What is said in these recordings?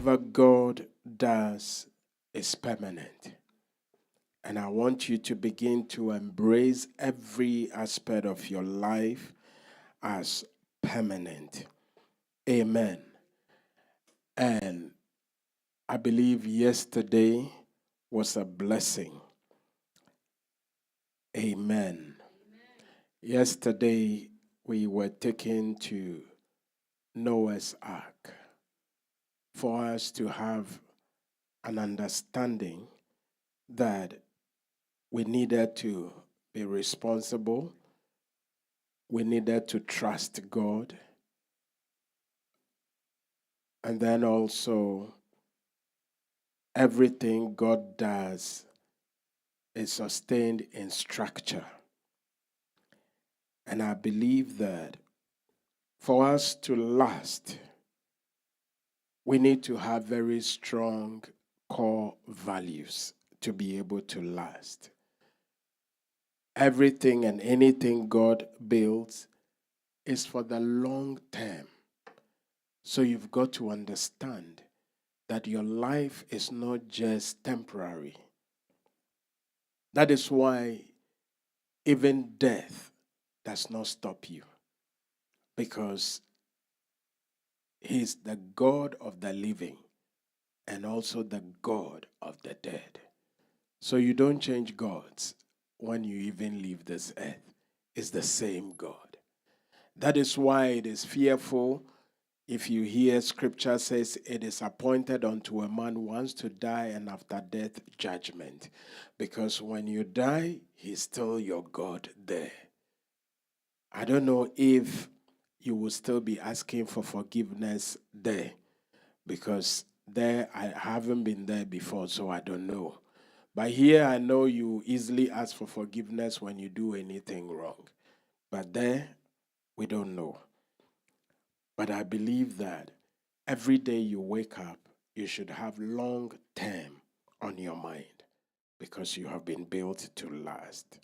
whatever God does is permanent. And I want you to begin to embrace every aspect of your life as permanent. Amen. And I believe yesterday was a blessing. Amen. Yesterday we were taken to Noah's Ark for us to have an understanding that we needed to be responsible. We needed to trust God. And then also, everything God does is sustained in structure. And I believe that for us to last, we need to have very strong core values to be able to last. Everything and anything God builds is for the long term. So you've got to understand that your life is not just temporary. That is why even death does not stop you, because He's the God of the living and also the God of the dead. So you don't change gods when you even leave this earth. It's the same God. That is why it is fearful if you hear scripture says it is appointed unto a man once to die and after death judgment. Because when you die, he's still your God there. I don't know if you will still be asking for forgiveness there, because there I haven't been there before, so I don't know. But here I know you easily ask for forgiveness when you do anything wrong. But there, we don't know. But I believe that every day you wake up, you should have long term on your mind, because you have been built to last.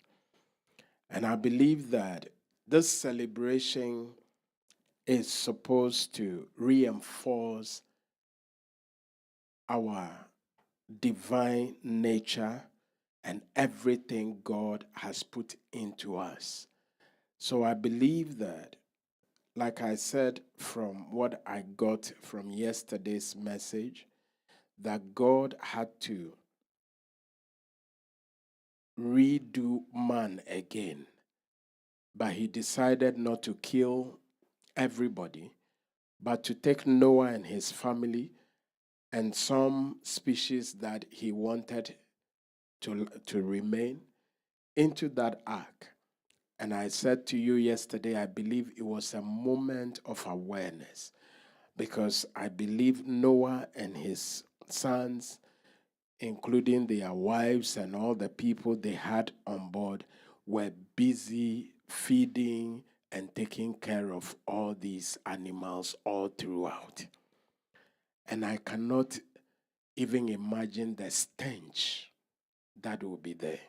And I believe that this celebration is supposed to reinforce our divine nature and everything God has put into us. So I believe that, like I said from what I got from yesterday's message, that God had to redo man again, but he decided not to kill everybody, but to take Noah and his family and some species that he wanted to remain into that ark. And I said to you yesterday, I believe it was a moment of awareness, because I believe Noah and his sons, including their wives and all the people they had on board, were busy feeding and taking care of all these animals all throughout. And I cannot even imagine the stench that will be there.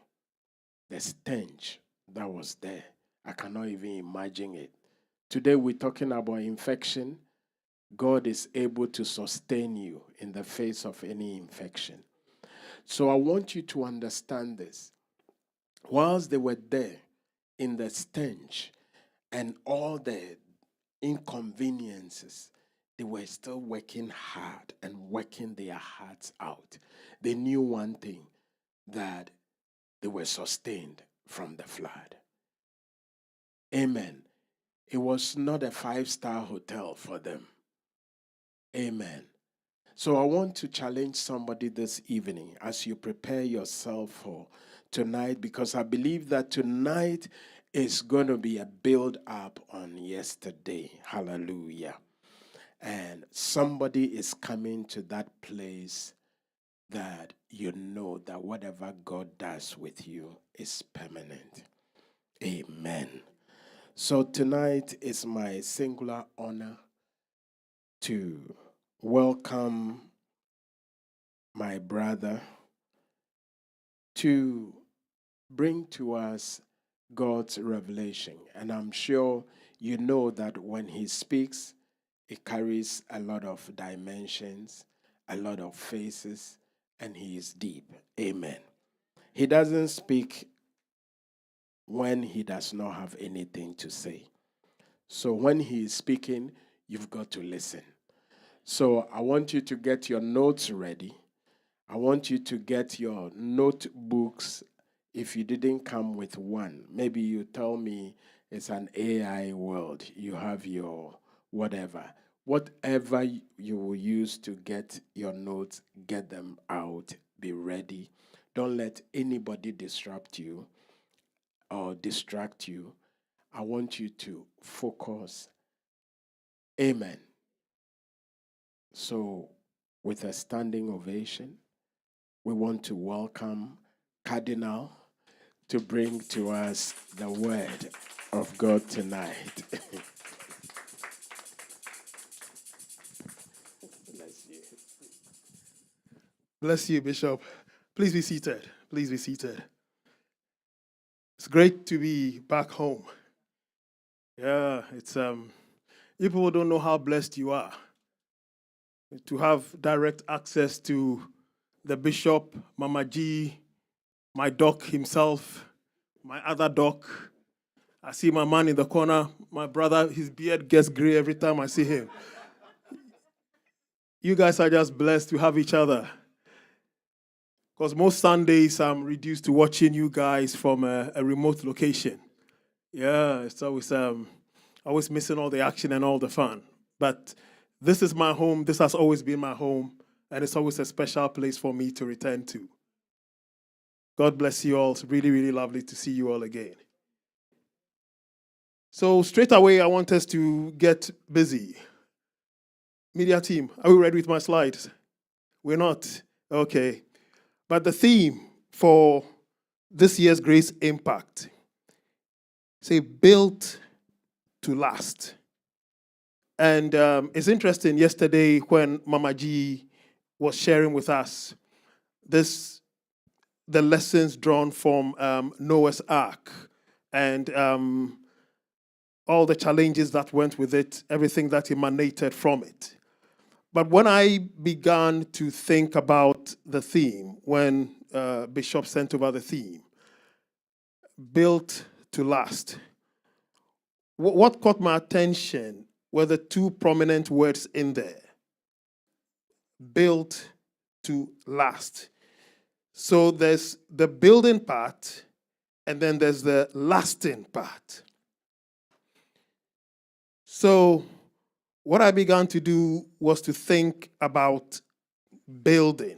The stench that was there. I cannot even imagine it. Today we're talking about infection. God is able to sustain you in the face of any infection. So I want you to understand this. Whilst they were there in the stench and all the inconveniences, they were still working hard and working their hearts out. They knew one thing, that they were sustained from the flood. Amen. It was not a 5-star hotel for them. Amen. So I want to challenge somebody this evening as you prepare yourself for tonight, because I believe that tonight is going to be a build up on yesterday. Hallelujah. And somebody is coming to that place that you know that whatever God does with you is permanent. Amen. So tonight is my singular honor to welcome my brother to bring to us God's revelation. And I'm sure you know that when he speaks, it carries a lot of dimensions a lot of faces, and he is deep. Amen. He doesn't speak when he does not have anything to say. So when he is speaking, you've got to listen. So I want you to get your notes ready. I want you to get your notebooks. If you didn't come with one, maybe you tell me it's an AI world. You have your whatever. Whatever you will use to get your notes, get them out. Be ready. Don't let anybody disrupt you or distract you. I want you to focus. Amen. So, with a standing ovation, we want to welcome Cardinal to bring to us the word of God tonight. Bless you. Bless you, Bishop. Please be seated. Please be seated. It's great to be back home. Yeah, it's you people don't know how blessed you are to have direct access to the bishop, Mama G, my doc himself, my other doc. I see my man in the corner, my brother, his beard gets gray every time I see him. You guys are just blessed to have each other. Because most Sundays I'm reduced to watching you guys from a remote location. Yeah, it's always missing all the action and all the fun. But this is my home. This has always been my home. And it's always a special place for me to return to. God bless you all. It's really, really lovely to see you all again. So straight away, I want us to get busy. Media team, are we ready with my slides? We're not? Okay. But the theme for this year's Grace Impact, say, built to last. And it's interesting, yesterday when Mama G was sharing with us the lessons drawn from Noah's Ark and all the challenges that went with it, everything that emanated from it. But when I began to think about the theme, when Bishop sent over the theme, built to last, what caught my attention were the two prominent words in there. Built to last. So there's the building part, and then there's the lasting part. So what I began to do was to think about building.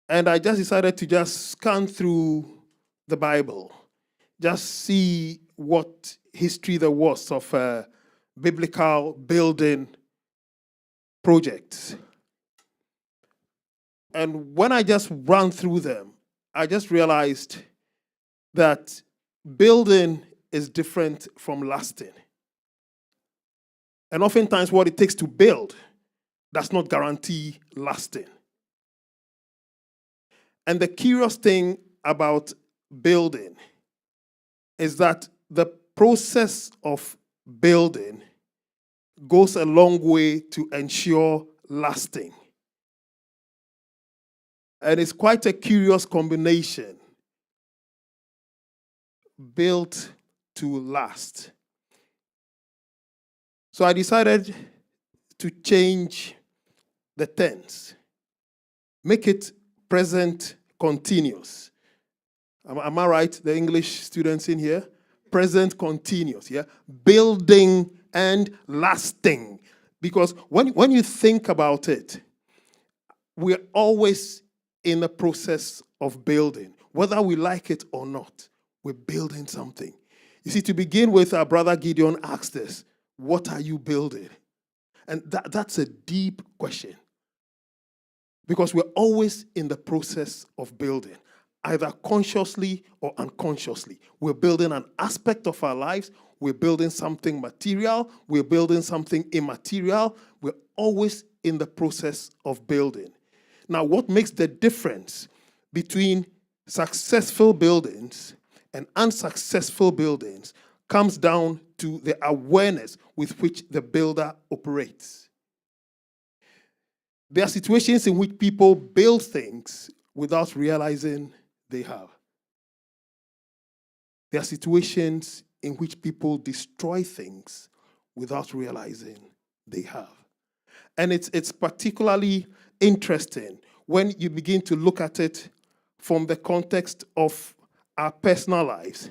And I just decided to just scan through the Bible, just see what history there was of biblical building projects. And when I just ran through them, I just realized that building is different from lasting. And oftentimes what it takes to build does not guarantee lasting. And the curious thing about building is that the process of building goes a long way to ensure lasting. And it's quite a curious combination. Built to last. So I decided to change the tense. Make it present continuous. Am I right, the English students in here? Present continuous, yeah? Building and lasting. Because when you think about it, we're always in the process of building. Whether we like it or not, we're building something. You see, to begin with, our brother Gideon asked us, what are you building? And that's a deep question. Because we're always in the process of building, either consciously or unconsciously. We're building an aspect of our lives. We're building something material. We're building something immaterial. We're always in the process of building. Now, what makes the difference between successful buildings and unsuccessful buildings comes down to the awareness with which the builder operates. There are situations in which people build things without realizing they have. There are situations in which people destroy things without realizing they have. And it's particularly interesting when you begin to look at it from the context of our personal lives.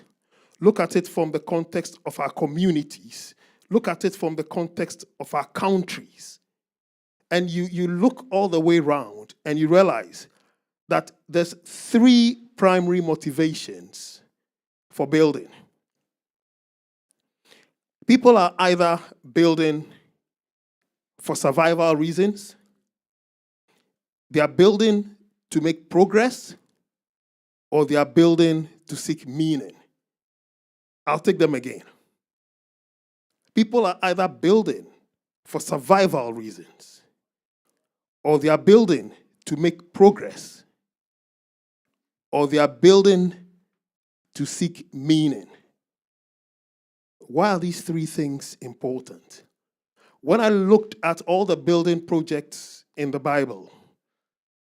Look at it from the context of our communities. Look at it from the context of our countries. And you look all the way around and you realize that there's three primary motivations for building. People are either building for survival reasons, they are building to make progress, or they are building to seek meaning. I'll take them again. People are either building for survival reasons, or they are building to make progress, or they are building to seek meaning. Why are these three things important? When I looked at all the building projects in the Bible,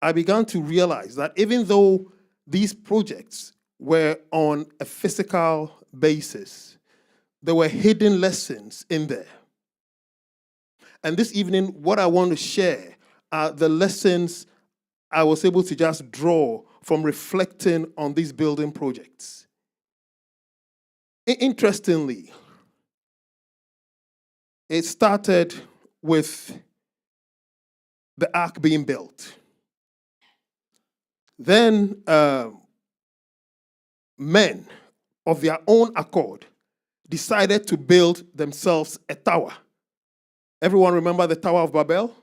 I began to realize that even though these projects were on a physical basis, there were hidden lessons in there. And this evening, what I want to share are the lessons I was able to just draw from reflecting on these building projects. Interestingly, it started with the ark being built. Then men of their own accord decided to build themselves a tower. Everyone remember the Tower of Babel?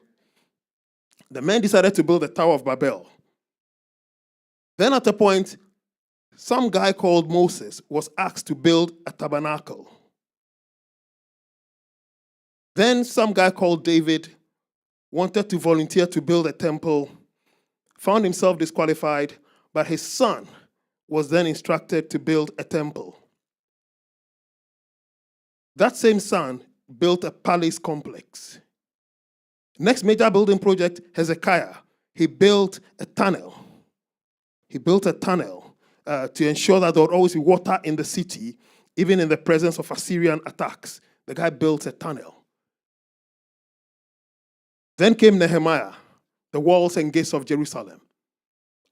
The men decided to build the Tower of Babel. Then at a point, some guy called Moses was asked to build a tabernacle. Then some guy called David wanted to volunteer to build a temple, found himself disqualified, but his son was then instructed to build a temple. That same son built a palace complex. Next major building project, Hezekiah, he built a tunnel. He built a tunnel to ensure that there would always be water in the city, even in the presence of Assyrian attacks. The guy built a tunnel. Then came Nehemiah, the walls and gates of Jerusalem.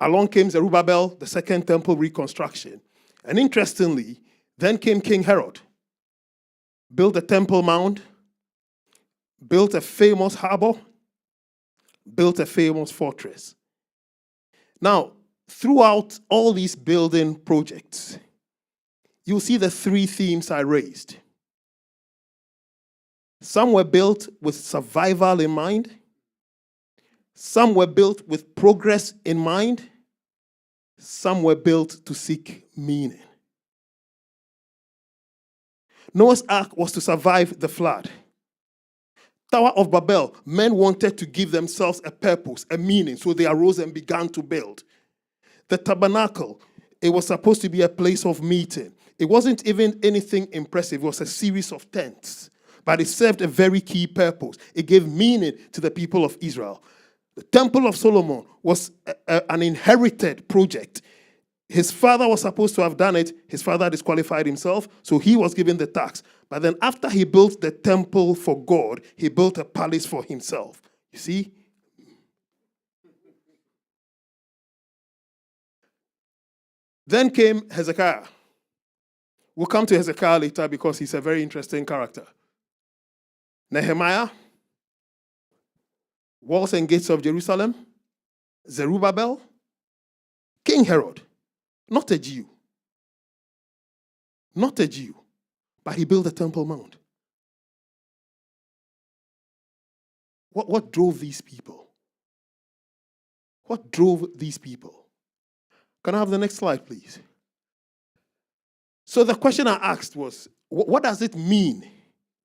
Along came Zerubbabel, the second temple reconstruction. And interestingly, then came King Herod, built a temple mound, built a famous harbor, built a famous fortress. Now, throughout all these building projects, you'll see the three themes I raised. Some were built with survival in mind. Some were built with progress in mind. Some were built to seek meaning. Noah's Ark was to survive the flood. Tower of Babel, men wanted to give themselves a purpose, a meaning, so they arose and began to build. The tabernacle, it was supposed to be a place of meeting. It wasn't even anything impressive. It was a series of tents. But it served a very key purpose. It gave meaning to the people of Israel. The Temple of Solomon was an inherited project. His father was supposed to have done it. His father disqualified himself, so he was given the task. But then after he built the temple for God, he built a palace for himself. You see? Then came Hezekiah. We'll come to Hezekiah later because he's a very interesting character. Nehemiah, walls and gates of Jerusalem, Zerubbabel, King Herod, not a Jew. Not a Jew, but he built a temple mount. What drove these people? What drove these people? Can I have the next slide, please? So the question I asked was, what does it mean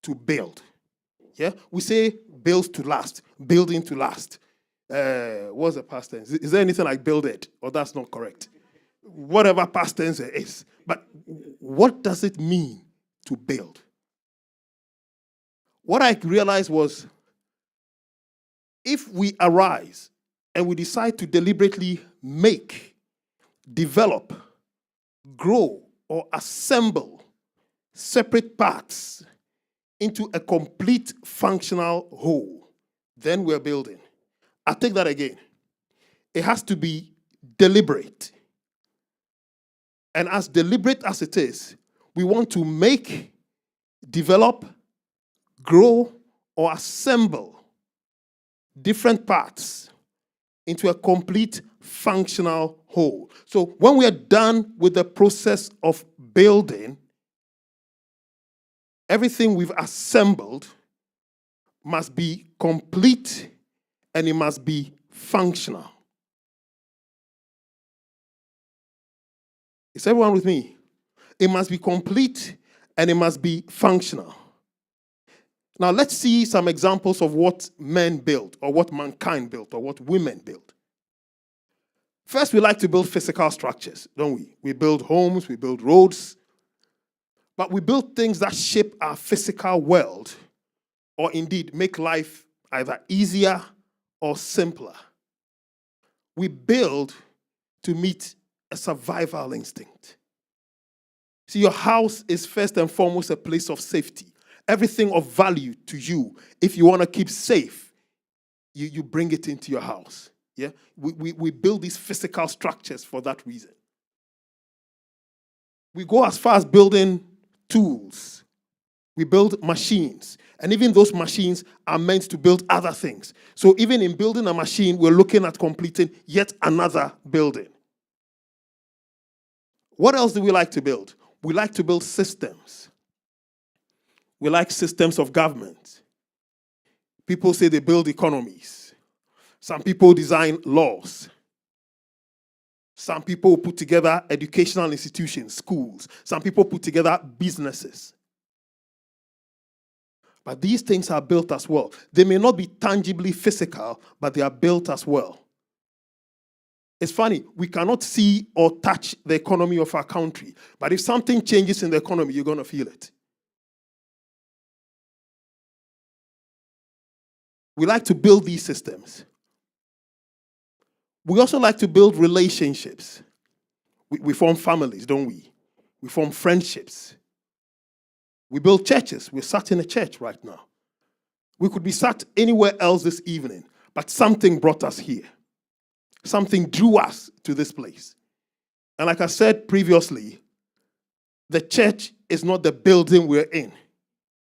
to build? Yeah, we say build to last, building to last. What's the past tense? Is there anything like build it? Or that's not correct? Whatever past tense there is. But what does it mean to build? What I realized was, if we arise and we decide to deliberately make, develop, grow, or assemble separate parts into a complete functional whole, then we're building. I'll take that again. It has to be deliberate. And as deliberate as it is, we want to make, develop, grow, or assemble different parts into a complete functional whole. So when we are done with the process of building, everything we've assembled must be complete and it must be functional. Is everyone with me? It must be complete and it must be functional. Now let's see some examples of what men build, or what mankind built, or what women build. First, we like to build physical structures, don't we? We build homes, we build roads, but we build things that shape our physical world, or indeed make life either easier or simpler. We build to meet a survival instinct. See, your house is first and foremost a place of safety. Everything of value to you, if you want to keep safe, you bring it into your house. Yeah, we build these physical structures for that reason. We go as far as building tools. We build machines. And even those machines are meant to build other things. So even in building a machine, we're looking at completing yet another building. What else do we like to build? We like to build systems. We like systems of government. People say they build economies. Some people design laws. Some people put together educational institutions, schools. Some people put together businesses. But these things are built as well. They may not be tangibly physical, but they are built as well. It's funny, we cannot see or touch the economy of our country. But if something changes in the economy, you're going to feel it. We like to build these systems. We also like to build relationships. We form families, don't we? We form friendships. We build churches. We're sat in a church right now. We could be sat anywhere else this evening, but something brought us here. Something drew us to this place. And like I said previously, the church is not the building we're in.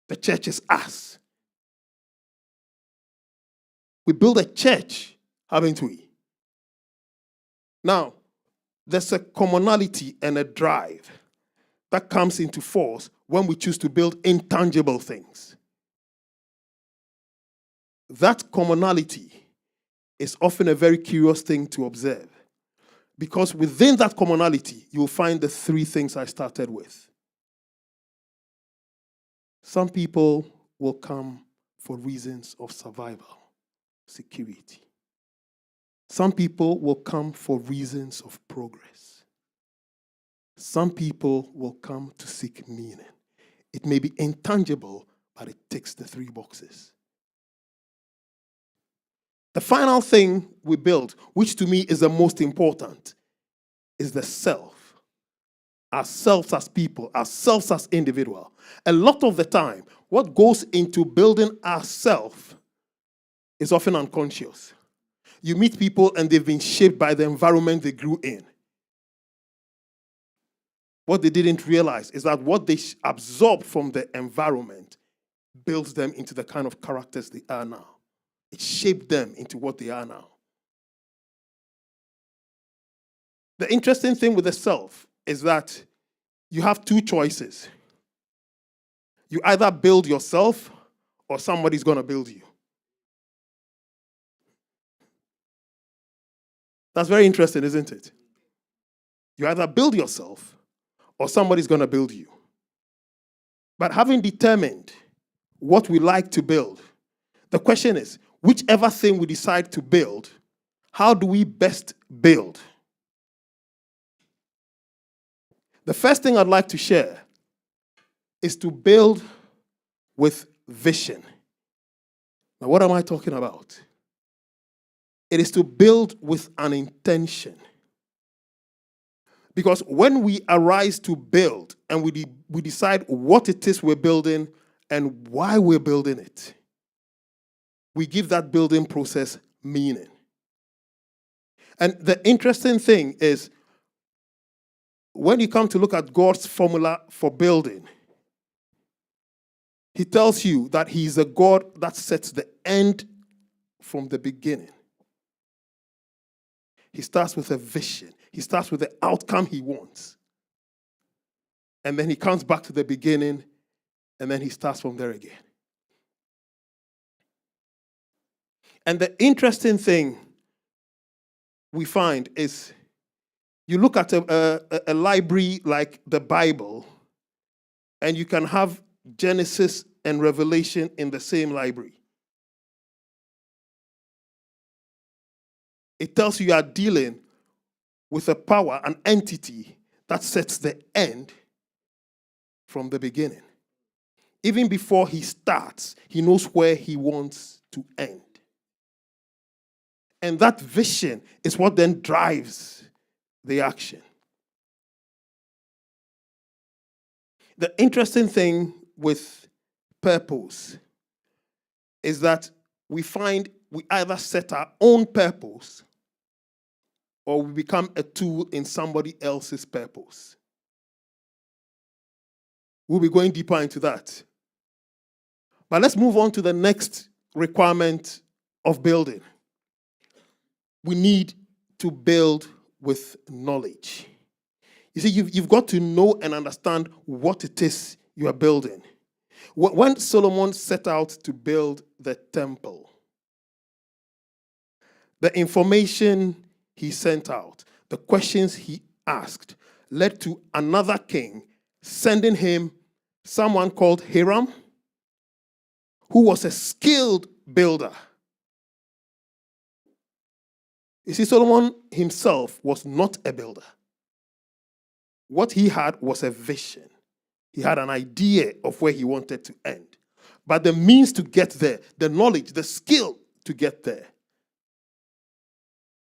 The church is us. We build a church, haven't we? Now, there's a commonality and a drive that comes into force when we choose to build intangible things. That commonality is often a very curious thing to observe, because within that commonality, you'll find the three things I started with. Some people will come for reasons of survival, security. Some people will come for reasons of progress. Some people will come to seek meaning. It may be intangible, but it ticks the three boxes. The final thing we build, which to me is the most important, is the self. Ourselves as people, ourselves as individual. A lot of the time, what goes into building ourselves is often unconscious. You meet people and they've been shaped by the environment they grew in. What they didn't realize is that what they absorb from the environment builds them into the kind of characters they are now. It shaped them into what they are now. The interesting thing with the self is that you have two choices. You either build yourself or somebody's going to build you. That's very interesting, isn't it? You either build yourself or somebody's going to build you. But having determined what we like to build, the question is, whichever thing we decide to build, how do we best build? The first thing I'd like to share is to build with vision. Now, what am I talking about? It is to build with an intention. Because when we arise to build and we decide what it is we're building and why we're building it, we give that building process meaning. And the interesting thing is, when you come to look at God's formula for building, he tells you that he's a God that sets the end from the beginning. He starts with a vision. He starts with the outcome he wants. And then he comes back to the beginning, and then he starts from there again. And the interesting thing we find is, you look at a library like the Bible, and you can have Genesis and Revelation in the same library. It tells you are dealing with a power, an entity that sets the end from the beginning. Even before he starts, he knows where he wants to end. And that vision is what then drives the action. The interesting thing with purpose is that we find we either set our own purpose or we become a tool in somebody else's purpose. We'll be going deeper into that. But let's move on to the next requirement of building. We need to build with knowledge. You see, you've got to know and understand what it is you are building. When Solomon set out to build the temple, the information he sent out, the questions he asked, led to another king sending him someone called Hiram, who was a skilled builder. You see, Solomon himself was not a builder. What he had was a vision. He had an idea of where he wanted to end. But the means to get there, the knowledge, the skill to get there,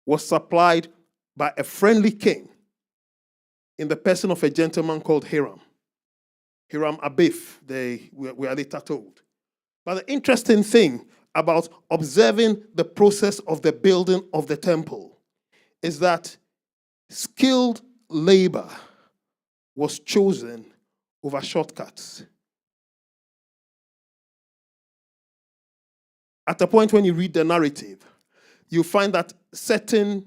was supplied by a friendly king in the person of a gentleman called Hiram. Hiram Abif, we are later told. But the interesting thing about observing the process of the building of the temple is that skilled labor was chosen over shortcuts. At a point when you read the narrative, you find that certain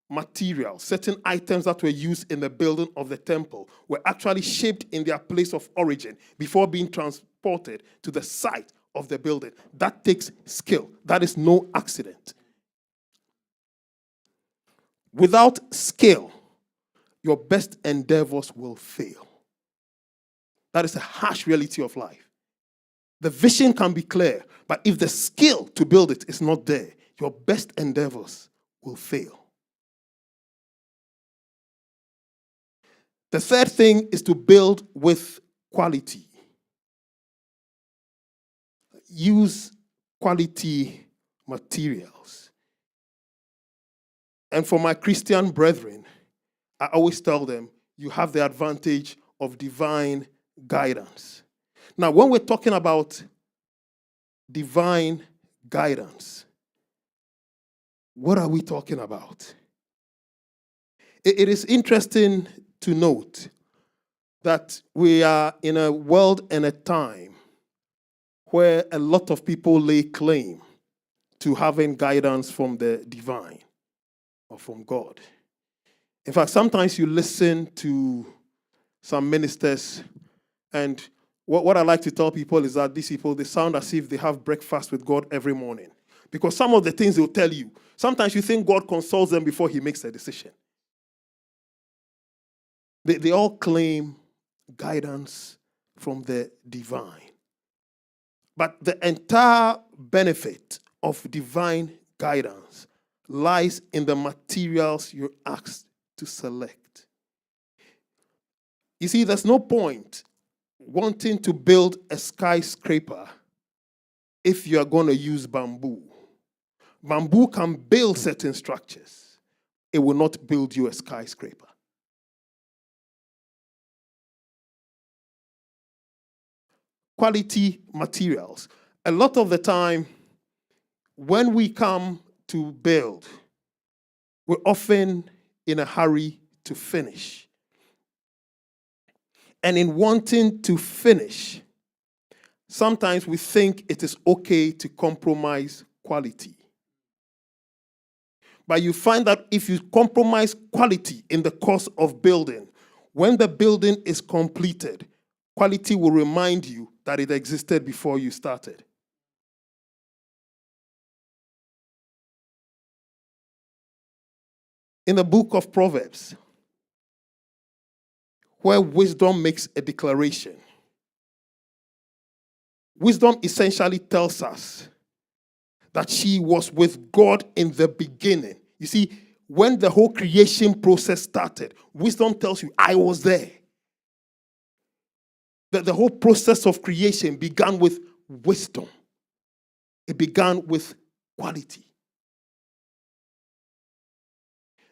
materials, certain items that were used in the building of the temple were actually shaped in their place of origin before being transported to the site of the building. That takes skill. That is no accident. Without skill, your best endeavors will fail. That is a harsh reality of life. The vision can be clear, but if the skill to build it is not there, your best endeavors will fail. The third thing is to build with quality. Use quality materials. And for my Christian brethren, I always tell them, you have the advantage of divine guidance. Now, when we're talking about divine guidance, what are we talking about? It is interesting to note that we are in a world and a time where a lot of people lay claim to having guidance from the divine or from God. In fact, sometimes you listen to some ministers, and what I like to tell people is that these people, they sound as if they have breakfast with God every morning. Because some of the things they'll tell you, sometimes you think God consults them before he makes a decision. They all claim guidance from the divine. But the entire benefit of divine guidance lies in the materials you're asked to select. You see, there's no point wanting to build a skyscraper if you are going to use bamboo. Bamboo can build certain structures. It will not build you a skyscraper. Quality materials. A lot of the time, when we come to build, we're often in a hurry to finish. And in wanting to finish, sometimes we think it is okay to compromise quality. But you find that if you compromise quality in the course of building, when the building is completed, quality will remind you that it existed before you started. In the book of Proverbs, where wisdom makes a declaration, wisdom essentially tells us that she was with God in the beginning. You see, when the whole creation process started, wisdom tells you, I was there. That the whole process of creation began with wisdom. It began with quality.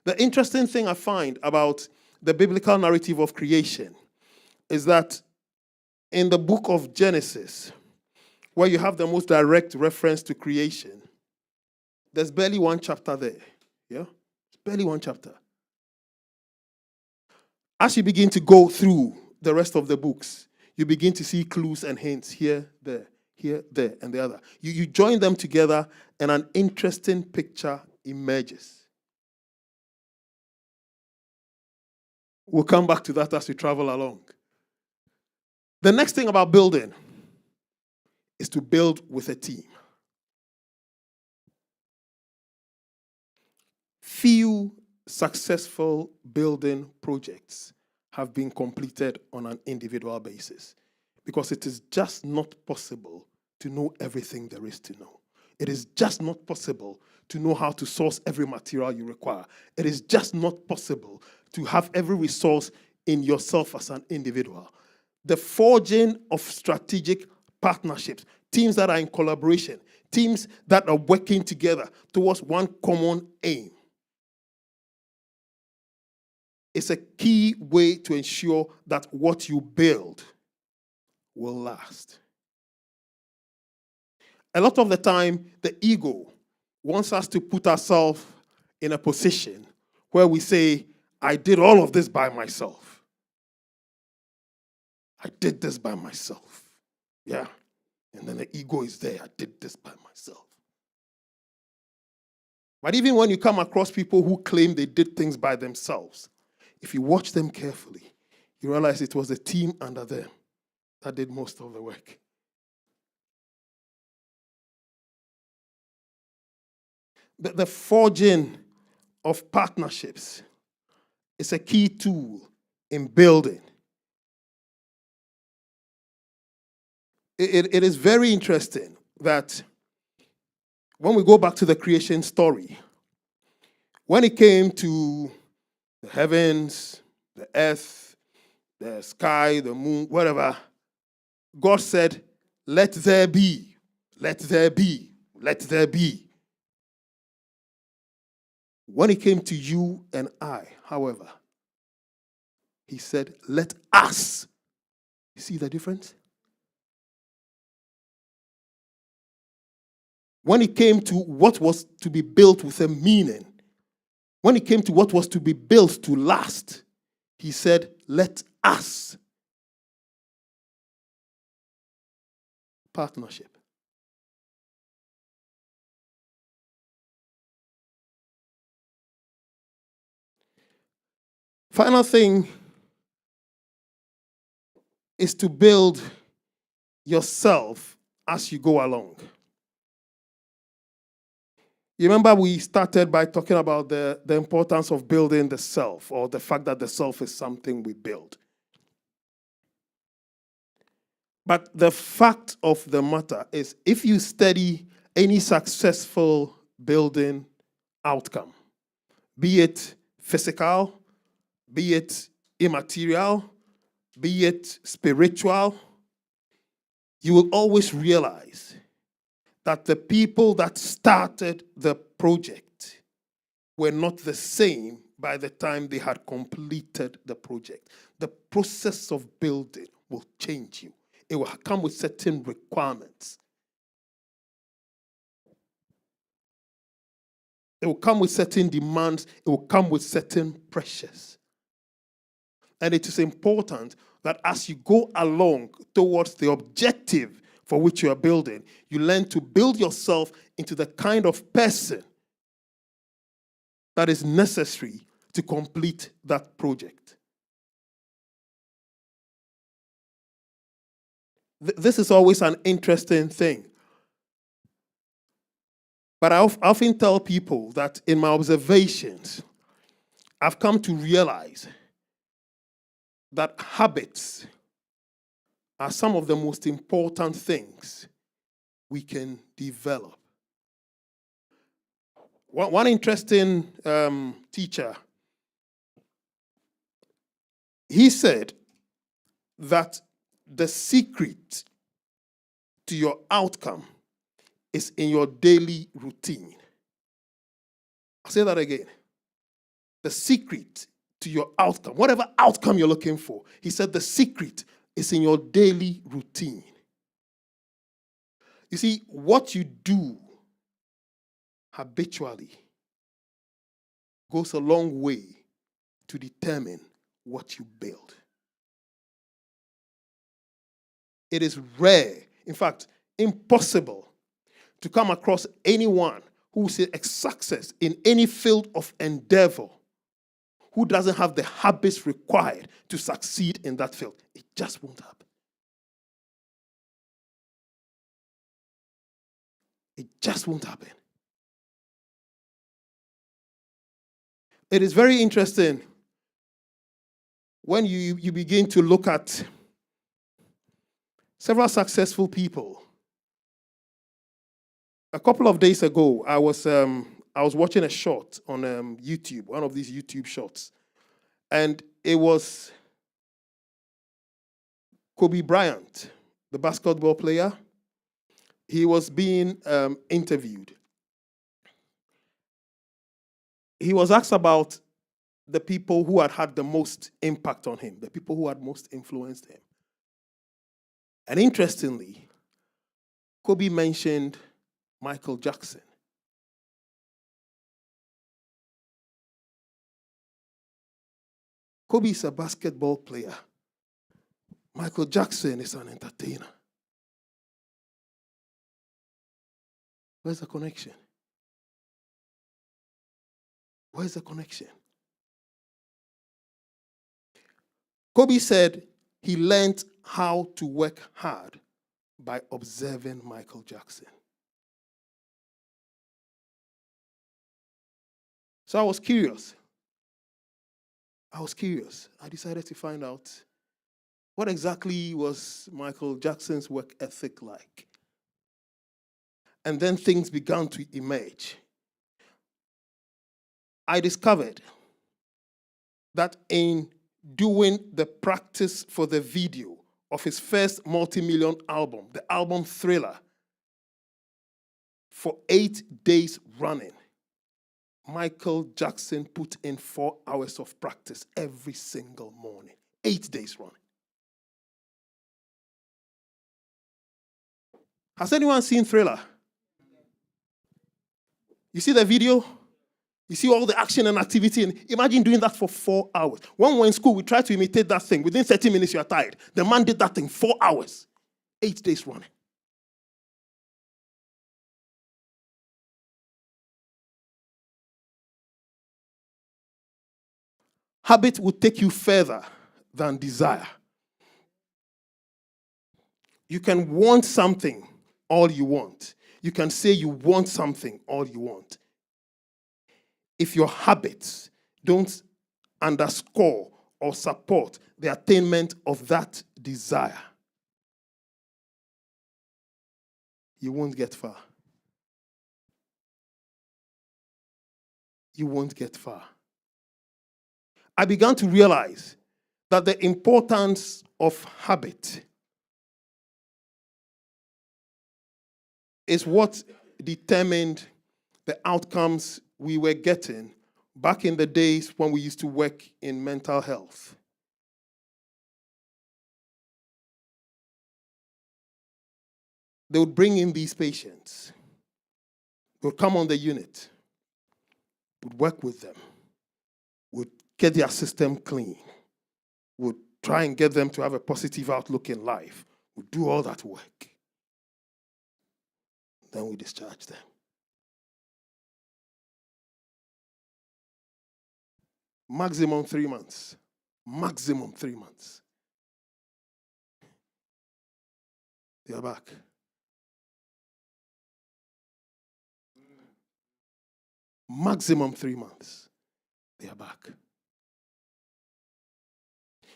The interesting thing I find about the biblical narrative of creation is that in the book of Genesis, where you have the most direct reference to creation, there's barely one chapter there. Yeah? Barely one chapter. As you begin to go through the rest of the books, you begin to see clues and hints here, there, and the other. You join them together, and an interesting picture emerges. We'll come back to that as we travel along. The next thing about building is to build with a team. Few successful building projects have been completed on an individual basis because it is just not possible to know everything there is to know. It is just not possible to know how to source every material you require. It is just not possible to have every resource in yourself as an individual. The forging of strategic partnerships, teams that are in collaboration, teams that are working together towards one common aim, is a key way to ensure that what you build will last. A lot of the time, the ego wants us to put ourselves in a position where we say, I did all of this by myself. I did this by myself. Yeah. And then the ego is there. I did this by myself. But even when you come across people who claim they did things by themselves, if you watch them carefully, you realize it was a team under them that did most of the work. The forging of partnerships is a key tool in building. It is very interesting that when we go back to the creation story, when it came to the heavens, the earth, the sky, the moon, whatever, God said, let there be, let there be, let there be. When it came to you and I, however, he said, let us. You see the difference? When it came to what was to be built with a meaning, when it came to what was to be built to last, he said, let us. Partnership. Final thing is to build yourself as you go along. You remember we started by talking about the importance of building the self, or the fact that the self is something we build. But the fact of the matter is, if you study any successful building outcome, be it physical, be it immaterial, be it spiritual, you will always realize that the people that started the project were not the same by the time they had completed the project. The process of building will change you. It will come with certain requirements. It will come with certain demands. It will come with certain pressures. And it is important that as you go along towards the objective for which you are building, you learn to build yourself into the kind of person that is necessary to complete that project. This is always an interesting thing. But I often tell people that in my observations, I've come to realize that habits are some of the most important things we can develop. One interesting teacher, he said that the secret to your outcome is in your daily routine. I'll say that again. The secret to your outcome, whatever outcome you're looking for, he said the secret is in your daily routine. You see, what you do habitually goes a long way to determine what you build. It is rare, in fact, impossible to come across anyone who is a success in any field of endeavor who doesn't have the habits required to succeed in that field. It just won't happen. It just won't happen. It is very interesting when you begin to look at several successful people. A couple of days ago, I was watching a short on YouTube, one of these YouTube shorts, and it was Kobe Bryant, the basketball player. He was being interviewed. He was asked about the people who had the most impact on him, the people who had most influenced him. And interestingly, Kobe mentioned Michael Jackson. Kobe is a basketball player. Michael Jackson is an entertainer. Where's the connection? Where's the connection? Kobe said he learned how to work hard by observing Michael Jackson. So I was curious. I decided to find out what exactly was Michael Jackson's work ethic like. And then things began to emerge. I discovered that in doing the practice for the video of his first multi-million album, the album Thriller, for 8 days running, Michael Jackson put in 4 hours of practice every single morning. 8 days running. Has anyone seen Thriller? You see the video? You see all the action and activity, and imagine doing that for 4 hours. When we're in school, we try to imitate that thing. Within 30 minutes, you're tired. The man did that thing 4 hours, 8 days running. Habit will take you further than desire. You can want something all you want. You can say you want something all you want. If your habits don't underscore or support the attainment of that desire, you won't get far. You won't get far. I began to realize that the importance of habit is what determined the outcomes we were getting back in the days when we used to work in mental health. They would bring in these patients. They would come on the unit. Would work with them. Would get their system clean. Would try and get them to have a positive outlook in life. Would do all that work. Then we discharge them. Maximum 3 months. Maximum 3 months. They are back. Maximum 3 months. They are back.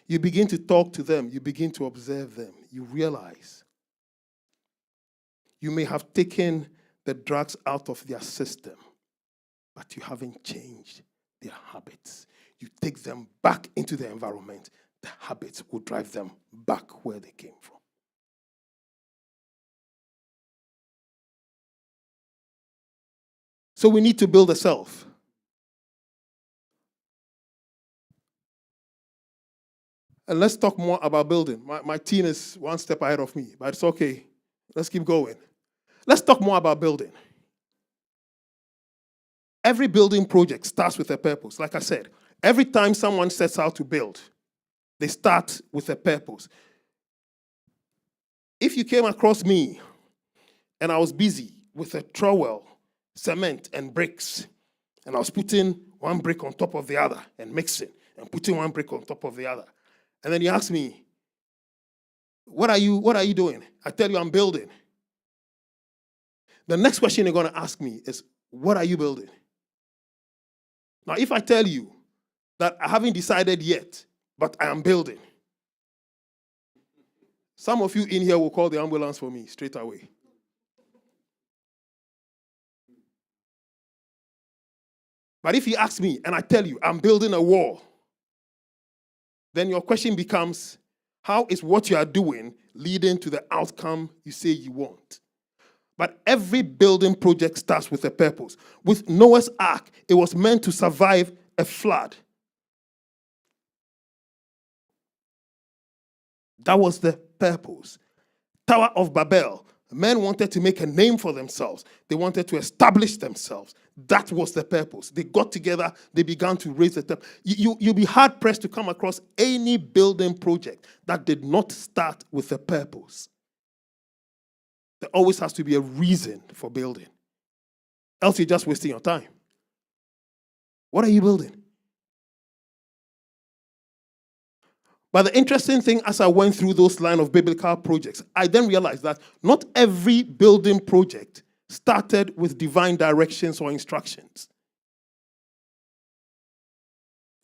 You begin to talk to them. You begin to observe them. You realize you may have taken the drugs out of their system, but you haven't changed their habits. You take them back into the environment, the habits will drive them back where they came from. So we need to build a self. And let's talk more about building. My team is one step ahead of me, but it's okay. Let's keep going. Let's talk more about building. Every building project starts with a purpose. Like I said, every time someone sets out to build, they start with a purpose. If you came across me and I was busy with a trowel, cement, and bricks, and I was putting one brick on top of the other and mixing and putting one brick on top of the other, and then you ask me, what are you doing? I tell you I'm building. The next question you're going to ask me is, what are you building? Now, if I tell you that I haven't decided yet, but I am building, some of you in here will call the ambulance for me straight away. But if you ask me and I tell you I'm building a wall, then your question becomes, how is what you are doing leading to the outcome you say you want? But every building project starts with a purpose. With Noah's Ark, it was meant to survive a flood. That was the purpose. Tower of Babel, men wanted to make a name for themselves. They wanted to establish themselves. That was the purpose. They got together, they began to raise the temple. You'll be hard-pressed to come across any building project that did not start with a purpose. There always has to be a reason for building. Else you're just wasting your time. What are you building? But the interesting thing, as I went through those line of biblical projects, I then realized that not every building project started with divine directions or instructions.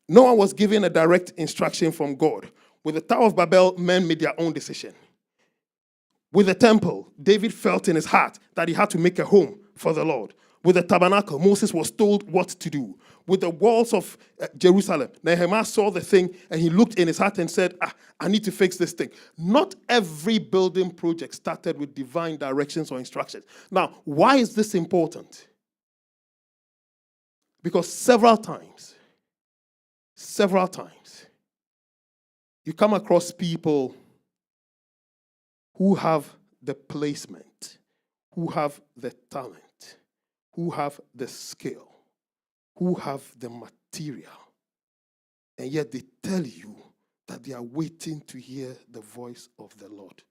Noah was given a direct instruction from God. With the Tower of Babel, men made their own decision. With the temple, David felt in his heart that he had to make a home for the Lord. With the tabernacle, Moses was told what to do. With the walls of Jerusalem, Nehemiah saw the thing and he looked in his heart and said, I need to fix this thing. Not every building project started with divine directions or instructions. Now, why is this important? Because several times, you come across people who have the placement, who have the talent, who have the skill, who have the material, and yet they tell you that they are waiting to hear the voice of the Lord.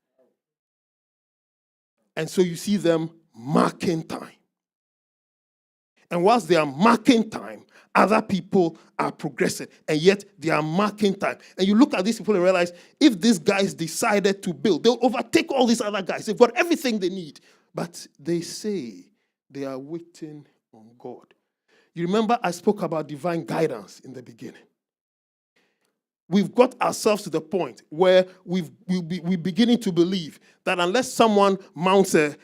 And so you see them marking time. And whilst they are marking time, other people are progressing, and yet they are marking time. And you look at these people and realize, if these guys decided to build, they'll overtake all these other guys. They've got everything they need. But they say they are waiting on God. You remember I spoke about divine guidance in the beginning. We've got ourselves to the point where we're beginning to believe that unless someone mounts a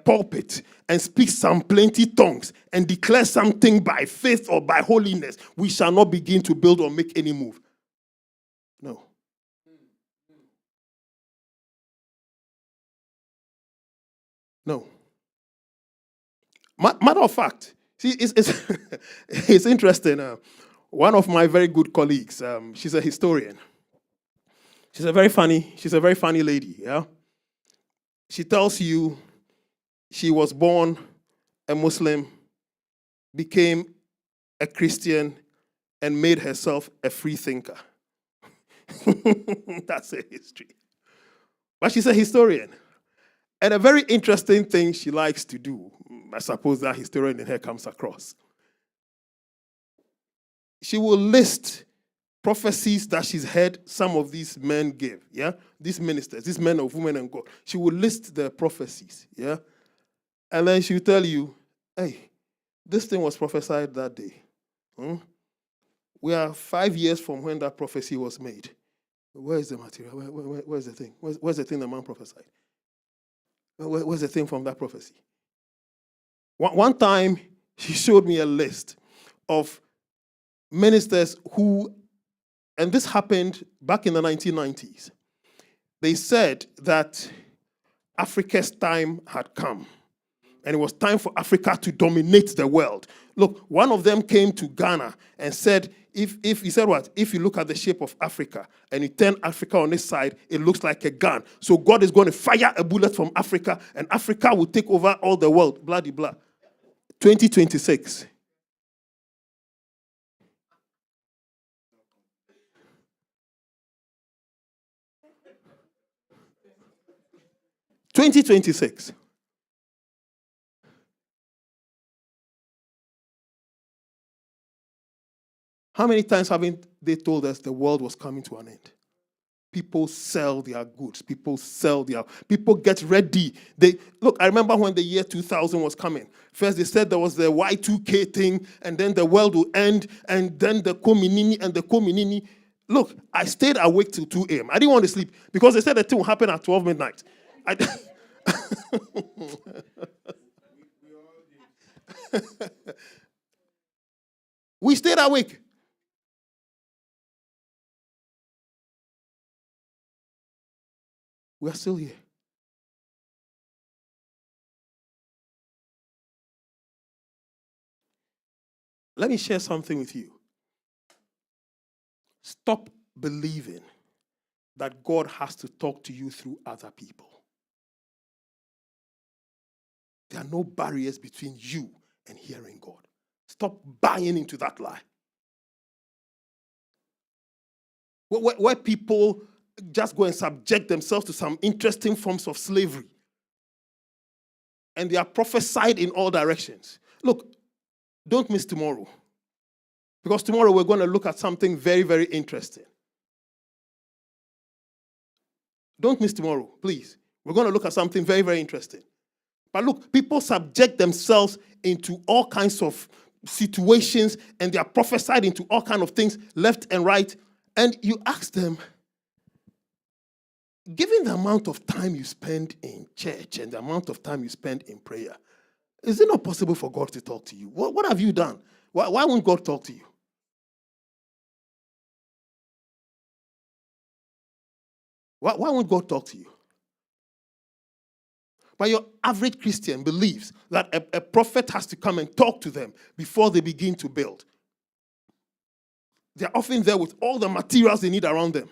pulpit and speaks some plenty tongues and declares something by faith or by holiness, we shall not begin to build or make any move. No. No. Matter of fact, see, it's, it's interesting. One of my very good colleagues, she's a historian. She's a very funny lady, yeah? She tells you she was born a Muslim, became a Christian, and made herself a free thinker. That's her history. But she's a historian. And a very interesting thing she likes to do, I suppose that historian in her comes across. She will list prophecies that she's heard some of these men give, yeah? These ministers, these men of women and God. She will list the prophecies, yeah? And then she'll tell you, hey, this thing was prophesied that day. We are 5 years from when that prophecy was made. Where is the material? Where's the thing? Where's the thing the man prophesied? Where's the thing from that prophecy? One time, she showed me a list of ministers who, and this happened back in the 1990s. They said that Africa's time had come, and it was time for Africa to dominate the world. Look, one of them came to Ghana and said, if he said what? If you look at the shape of Africa and you turn Africa on its side, it looks like a gun. So God is going to fire a bullet from Africa, and Africa will take over all the world. Blah, blah, blah. 2026. (2026). How many times haven't they told us the world was coming to an end? People sell their goods. People get ready. Look, I remember when the year 2000 was coming. First they said there was the Y2K thing, and then the world will end, and then the Kominini. Look, I stayed awake till 2 a.m. I didn't want to sleep because they said the thing will happen at 12 midnight. We stayed awake. We are still here. Let me share something with you. Stop believing that God has to talk to you through other people. There are no barriers between you and hearing God. Stop buying into that lie. Where people just go and subject themselves to some interesting forms of slavery, and they are prophesied in all directions. Look, don't miss tomorrow, because tomorrow we're going to look at something very, very interesting. Don't miss tomorrow, please. We're going to look at something very, very interesting. But look, people subject themselves into all kinds of situations, and they are prophesied into all kinds of things, left and right. And you ask them, given the amount of time you spend in church and the amount of time you spend in prayer, is it not possible for God to talk to you? What have you done? Why won't God talk to you? Why won't God talk to you? But your average Christian believes that a prophet has to come and talk to them before they begin to build. They're often there with all the materials they need around them.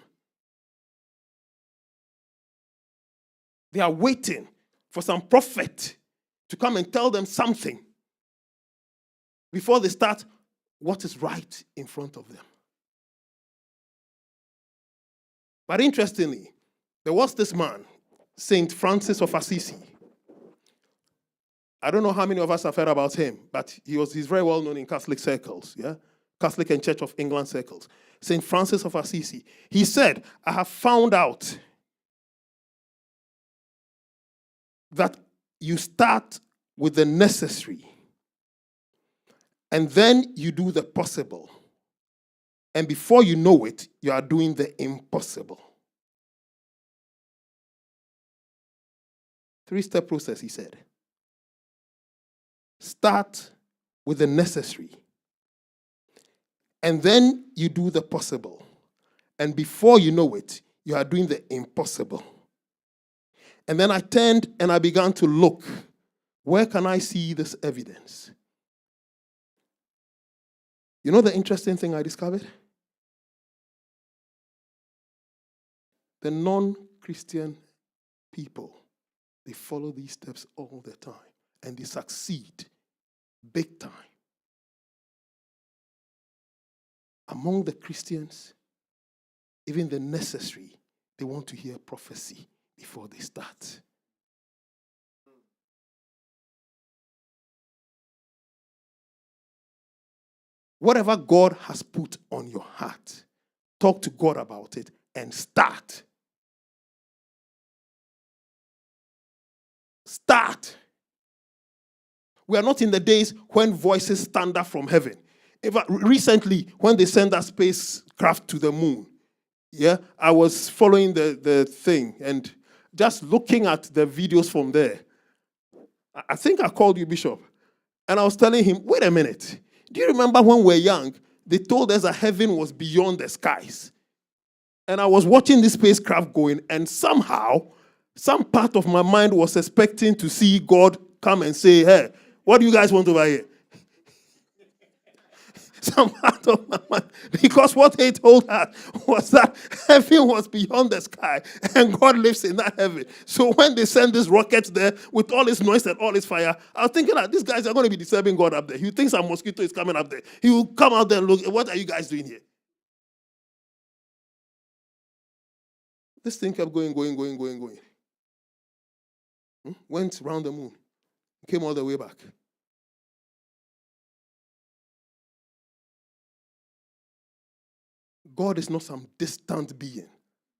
They are waiting for some prophet to come and tell them something before they start what is right in front of them. But interestingly, there was this man, Saint Francis of Assisi. I don't know how many of us have heard about him, but he's very well known in Catholic circles, yeah? Catholic and Church of England circles. Saint Francis of Assisi. He said, I have found out that you start with the necessary, and then you do the possible. And before you know it, you are doing the impossible. 3-step process, he said. Start with the necessary, and then you do the possible. And before you know it, you are doing the impossible. And then I turned and I began to look Where can I see this evidence? You know the interesting thing I discovered? The non-Christian people, they follow these steps all the time, and they succeed big time. Among the Christians, even the necessary, they want to hear prophecy before they start. Whatever God has put on your heart, talk to God about it and start. Start. We are not in the days when voices stand up from heaven. Recently, when they sent that spacecraft to the moon, I was following the thing and just looking at the videos from there. I think I called you, Bishop, and I was telling him, wait a minute. Do you remember when we were young, they told us that heaven was beyond the skies? And I was watching this spacecraft going, and somehow, some part of my mind was expecting to see God come and say, hey, what do you guys want over here? Some part of my mind. Because what they told us was that heaven was beyond the sky and God lives in that heaven. So when they send this rocket there with all this noise and all this fire, I was thinking that these guys are going to be disturbing God up there. He thinks a mosquito is coming up there. He will come out there and look, what are you guys doing here? This thing kept going. Went round the moon. Came all the way back. God is not some distant being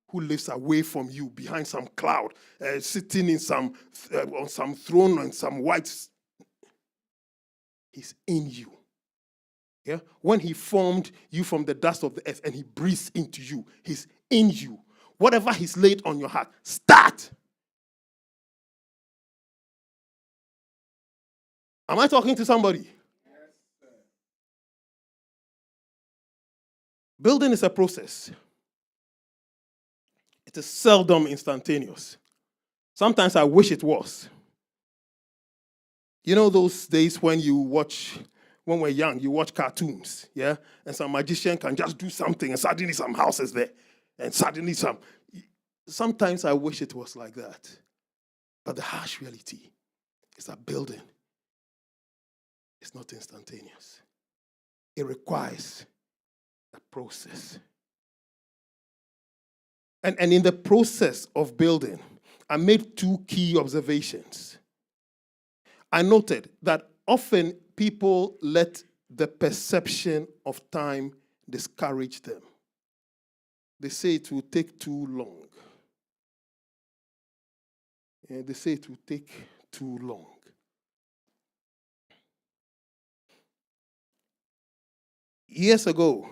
who lives away from you behind some cloud, sitting in on some throne and some white. He's in you. Yeah? When he formed you from the dust of the earth and he breathes into you, he's in you. Whatever he's laid on your heart, start. Am I talking to somebody? Yes, sir. Building is a process. It is seldom instantaneous. Sometimes I wish it was. You know those days when when we're young, you watch cartoons, yeah? And some magician can just do something and suddenly some houses there. And suddenly sometimes I wish it was like that. But the harsh reality is that building is not instantaneous. It requires a process. And in the process of building, I made two key observations. I noted that often people let the perception of time discourage them. They say it will take too long. Yeah, they say it will take too long. Years ago,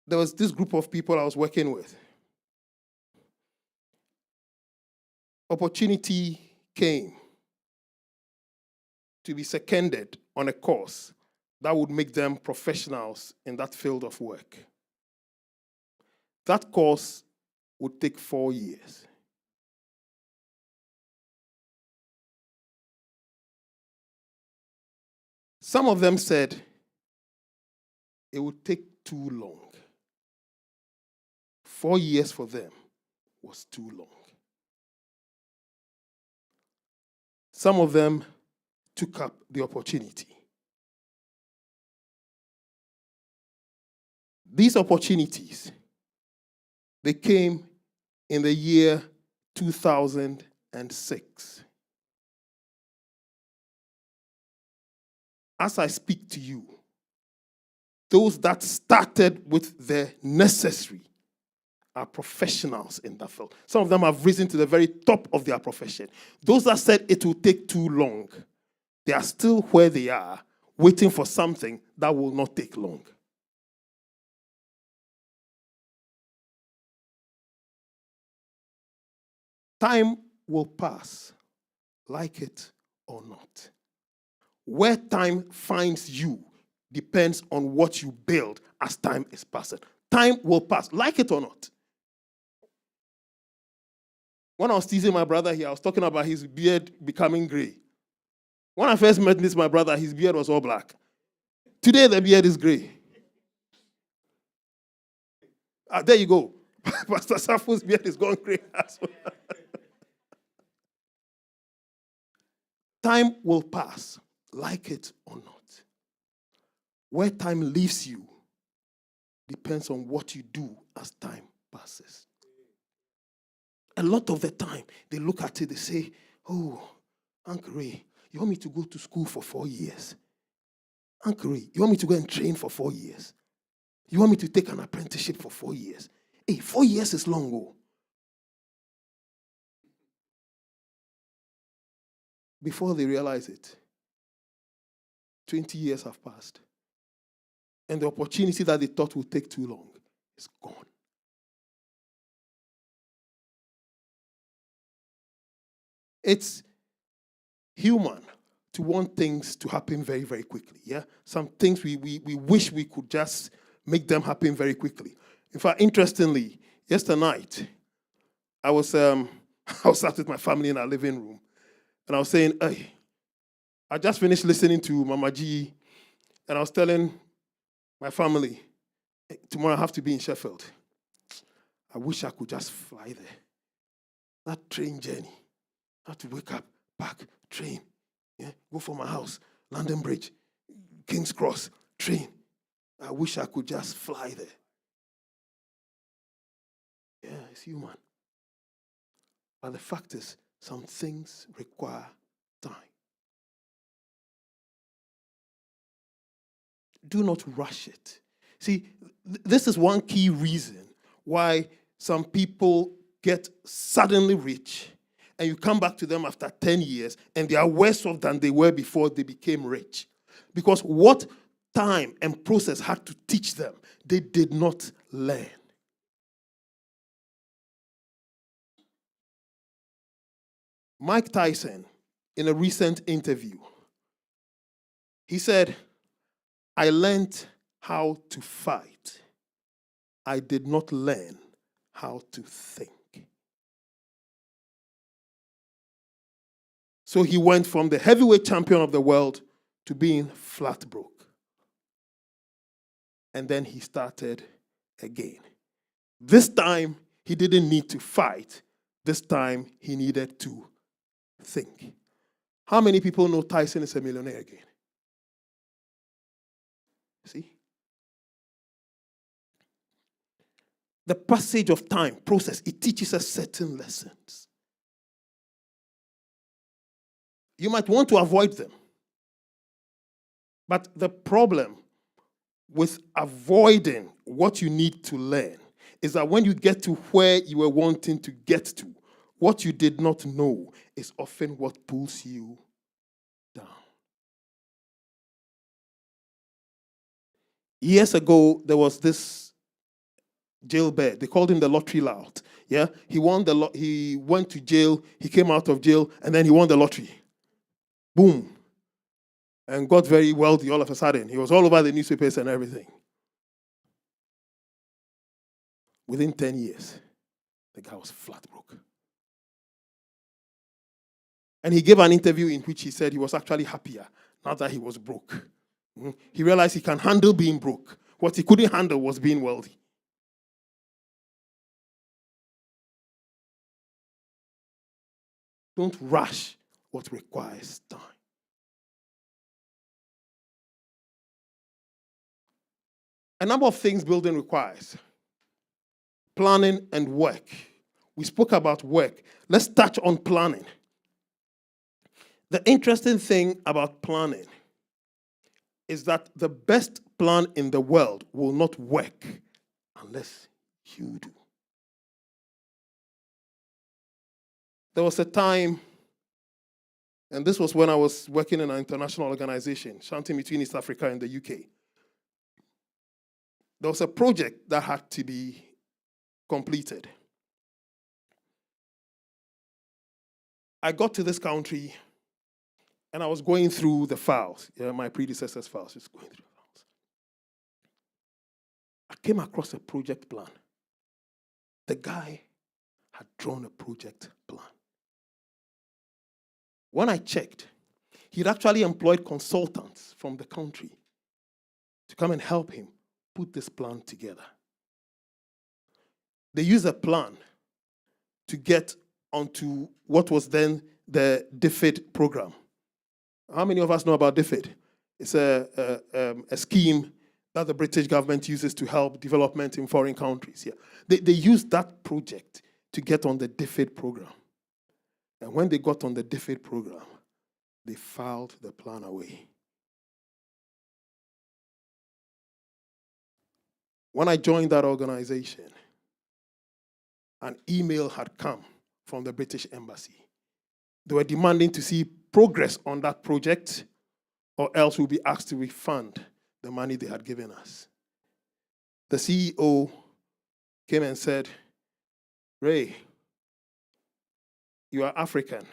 there was this group of people I was working with. Opportunity came to be seconded on a course that would make them professionals in that field of work. That course would take 4 years. Some of them said it would take too long. 4 years for them was too long. Some of them took up the opportunity. These opportunities, they came in the year 2006. As I speak to you, those that started with the necessary are professionals in that field. Some of them have risen to the very top of their profession. Those that said it will take too long, they are still where they are, waiting for something that will not take long. Time will pass, like it or not. Where time finds you depends on what you build as time is passing. Time will pass, like it or not. When I was teasing my brother here, I was talking about his beard becoming gray. When I first met my brother, his beard was all black. Today, the beard is gray. There you go. Pastor Safu's beard is going gray as well. Time will pass, like it or not. Where time leaves you depends on what you do as time passes. A lot of the time, they look at it, they say, oh, Uncle Ray, you want me to go to school for 4 years? Uncle Ray, you want me to go and train for 4 years? You want me to take an apprenticeship for 4 years? Hey, 4 years is long, oh. Before they realize it, 20 years have passed. And the opportunity that they thought would take too long is gone. It's human to want things to happen very, very quickly. Yeah, some things we wish we could just make them happen very quickly. In fact, interestingly, yesterday night, I was sat with my family in our living room, and I was saying, hey, I just finished listening to Mama G, and I was telling my family, hey, tomorrow I have to be in Sheffield. I wish I could just fly there. That train journey, I have to wake up, pack, train, yeah, go from my house, London Bridge, King's Cross, train. I wish I could just fly there. Yeah, it's human. But the fact is, some things require time. Do not rush it. See, this is one key reason why some people get suddenly rich, and you come back to them after 10 years, and they are worse off than they were before they became rich. Because what time and process had to teach them, they did not learn. Mike Tyson, in a recent interview, he said, I learned how to fight. I did not learn how to think. So he went from the heavyweight champion of the world to being flat broke. And then he started again. This time, he didn't need to fight. This time, he needed to think. How many people know Tyson is a millionaire again? See? The passage of time, process, it teaches us certain lessons. You might want to avoid them. But the problem with avoiding what you need to learn is that when you get to where you were wanting to get to, what you did not know is often what pulls you down. Years ago, there was this jailbird. They called him the lottery lout. Yeah, he went to jail, he came out of jail, and then he won the lottery. Boom. And got very wealthy all of a sudden. He was all over the newspapers and everything. Within 10 years, the guy was flat broke. And he gave an interview in which he said he was actually happier now that he was broke. He realized he can handle being broke. What he couldn't handle was being wealthy. Don't rush what requires time. A number of things building requires. Planning and work. We spoke about work. Let's touch on planning. The interesting thing about planning is that the best plan in the world will not work unless you do. There was a time, and this was when I was working in an international organization, shunting between East Africa and the UK. There was a project that had to be completed. I got to this country, and I was going through the files, my predecessor's files, just going through the files. I came across a project plan. The guy had drawn a project plan. When I checked, he'd actually employed consultants from the country to come and help him put this plan together. They used a plan to get onto what was then the DFID program. How many of us know about DFID? It's a scheme that the British government uses to help development in foreign countries. Yeah. They used that project to get on the DFID program. And when they got on the DFID program, they filed the plan away. When I joined that organization, an email had come from the British Embassy. They were demanding to see progress on that project, or else we'll be asked to refund the money they had given us. The CEO came and said, Ray, you are African.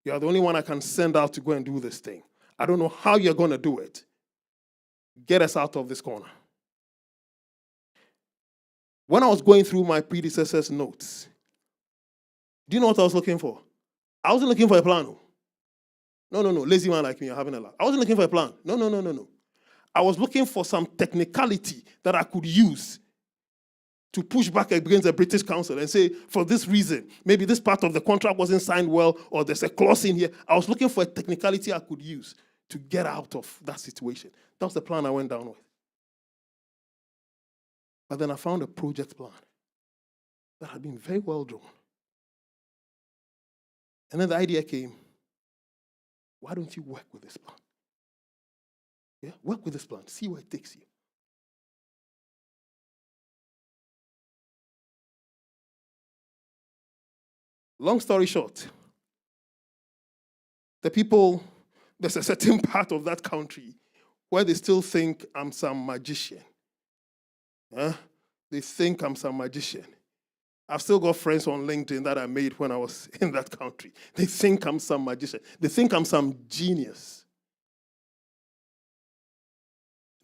You are the only one I can send out to go and do this thing. I don't know how you're going to do it. Get us out of this corner. When I was going through my predecessor's notes, do you know what I was looking for? I wasn't looking for a plan. No. Lazy man like me, you're having a laugh. I wasn't looking for a plan. No. I was looking for some technicality that I could use to push back against the British Council and say, for this reason, maybe this part of the contract wasn't signed well, or there's a clause in here. I was looking for a technicality I could use to get out of that situation. That was the plan I went down with. But then I found a project plan that had been very well drawn. And then the idea came, why don't you work with this plan? Yeah, work with this plan. See where it takes you. Long story short, there's a certain part of that country where they still think I'm some magician. They think I'm some magician. I've still got friends on LinkedIn that I made when I was in that country. They think I'm some magician. They think I'm some genius.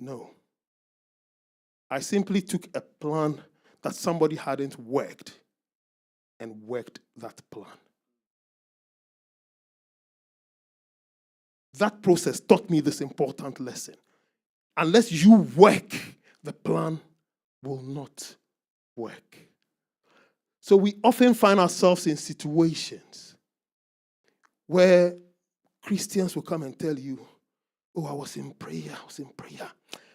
No. I simply took a plan that somebody hadn't worked and worked that plan. That process taught me this important lesson. Unless you work, the plan will not work. So we often find ourselves in situations where Christians will come and tell you, oh, I was in prayer,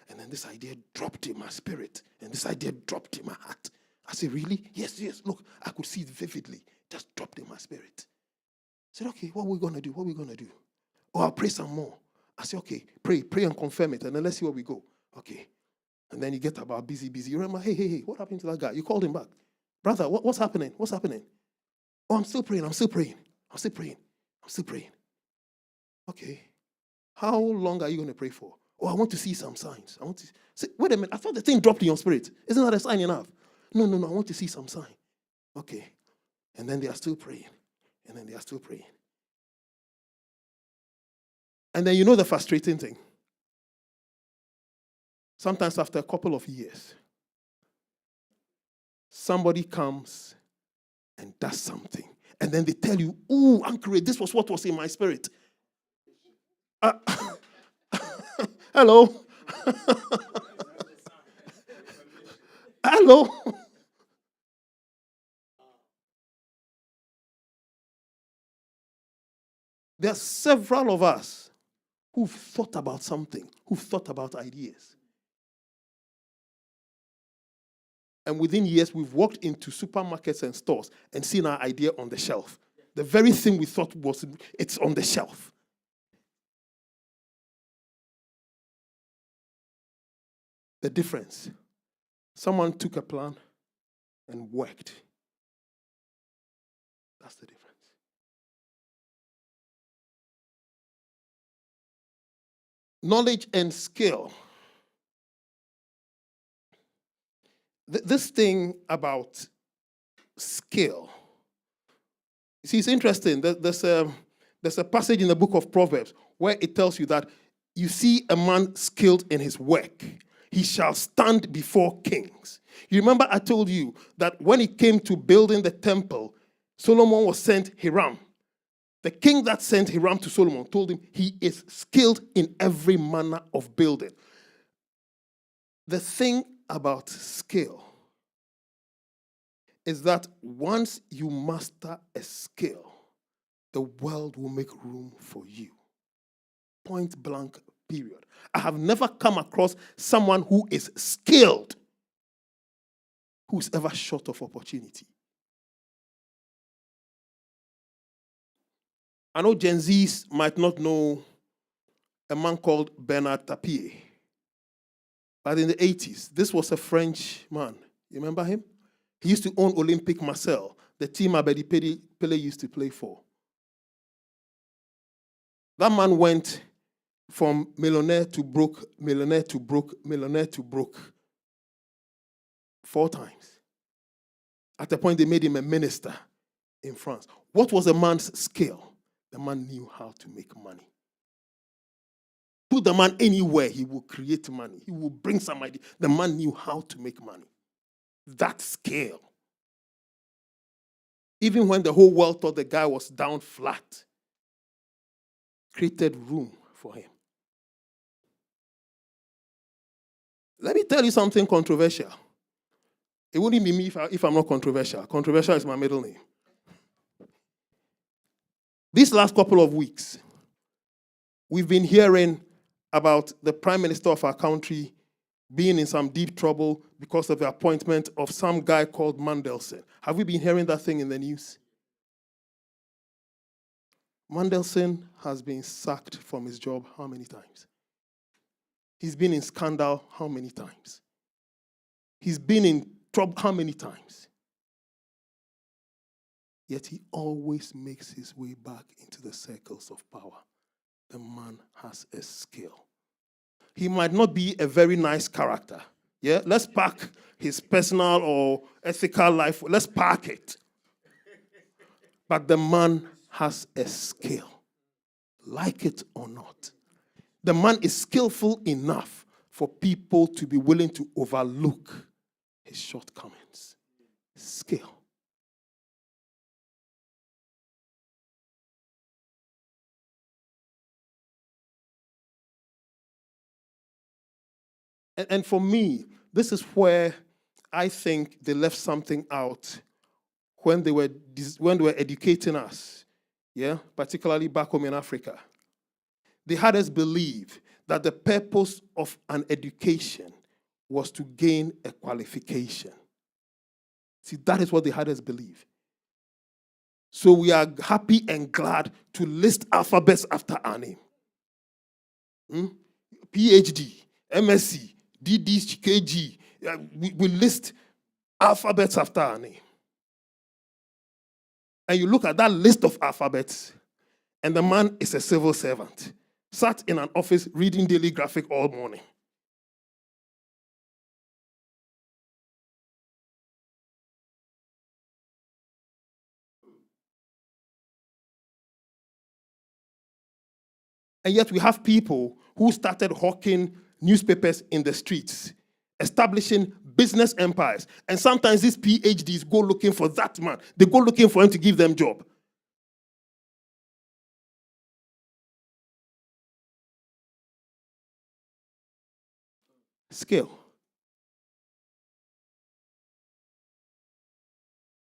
and then this idea dropped in my spirit, and this idea dropped in my heart. I say, really? Yes, look, I could see it vividly. Just dropped in my spirit. I said, okay, what are we going to do? Oh, I'll pray some more. I said, okay, pray and confirm it, and then let's see where we go. Okay. And then you get about busy. You remember, hey, what happened to that guy? You called him back. Brother, what's happening? Oh, I'm still praying. Okay. How long are you going to pray for? Oh, I want to see some signs. Say, wait a minute, I thought the thing dropped in your spirit. Isn't that a sign enough? No, I want to see some sign. Okay. And then they are still praying. And then you know the frustrating thing. Sometimes after a couple of years, somebody comes and does something. And then they tell you, ooh, Uncle, this was what was in my spirit. Hello? Hello? There are several of us who've thought about something, who've thought about ideas. And within years, we've walked into supermarkets and stores and seen our idea on the shelf. The very thing we thought it's on the shelf. The difference. Someone took a plan and worked. That's the difference. Knowledge and skill. This thing about skill. See, it's interesting. There's a passage in the book of Proverbs where it tells you that you see a man skilled in his work, he shall stand before kings. You remember I told you that when it came to building the temple, Solomon was sent Hiram. The king that sent Hiram to Solomon told him he is skilled in every manner of building. The thing about skill is that once you master a skill, the world will make room for you. Point blank, period. I have never come across someone who is skilled who's ever short of opportunity. I know Gen Zs might not know a man called Bernard Tapie. But in the 80s, this was a French man. You remember him? He used to own Olympique Marseille, the team Abedi Pele used to play for. That man went from millionaire to broke, millionaire to broke, millionaire to broke 4 times. At a point, they made him a minister in France. What was the man's skill? The man knew how to make money. Put the man anywhere, he will create money. He will bring some idea. The man knew how to make money. That skill. Even when the whole world thought the guy was down flat, created room for him. Let me tell you something controversial. It wouldn't be me if I'm not controversial. Controversial is my middle name. These last couple of weeks, we've been hearing about the prime minister of our country being in some deep trouble because of the appointment of some guy called Mandelson. Have we been hearing that thing in the news? Mandelson has been sacked from his job how many times? He's been in scandal how many times? He's been in trouble how many times? Yet he always makes his way back into the circles of power. The man has a skill. He might not be a very nice character. Yeah, let's park his personal or ethical life. Let's park it. But the man has a skill. Like it or not. The man is skillful enough for people to be willing to overlook his shortcomings. Skill. And for me, this is where I think they left something out when they were educating us, yeah, particularly back home in Africa. They had us believe that the purpose of an education was to gain a qualification. See, that is what they had us believe. So we are happy and glad to list alphabets after our name. PhD, MSc, DD, KG. We list alphabets after our name. And you look at that list of alphabets, and the man is a civil servant. Sat in an office reading Daily Graphic all morning. And yet we have people who started hawking newspapers in the streets, establishing business empires. And sometimes these PhDs go looking for that man. They go looking for him to give them job. Skill.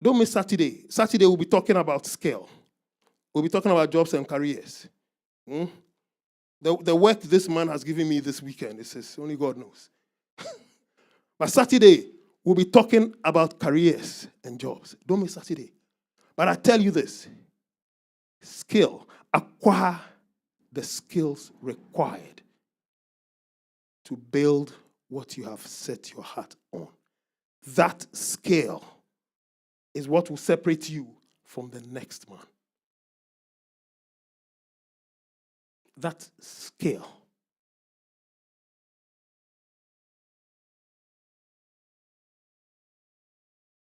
Don't miss Saturday. Saturday we'll be talking about skill. We'll be talking about jobs and careers. The work this man has given me this weekend, it says, only God knows. But Saturday, we'll be talking about careers and jobs. Don't miss Saturday. But I tell you this, skill, acquire the skills required to build what you have set your heart on. That skill is what will separate you from the next man. That skill.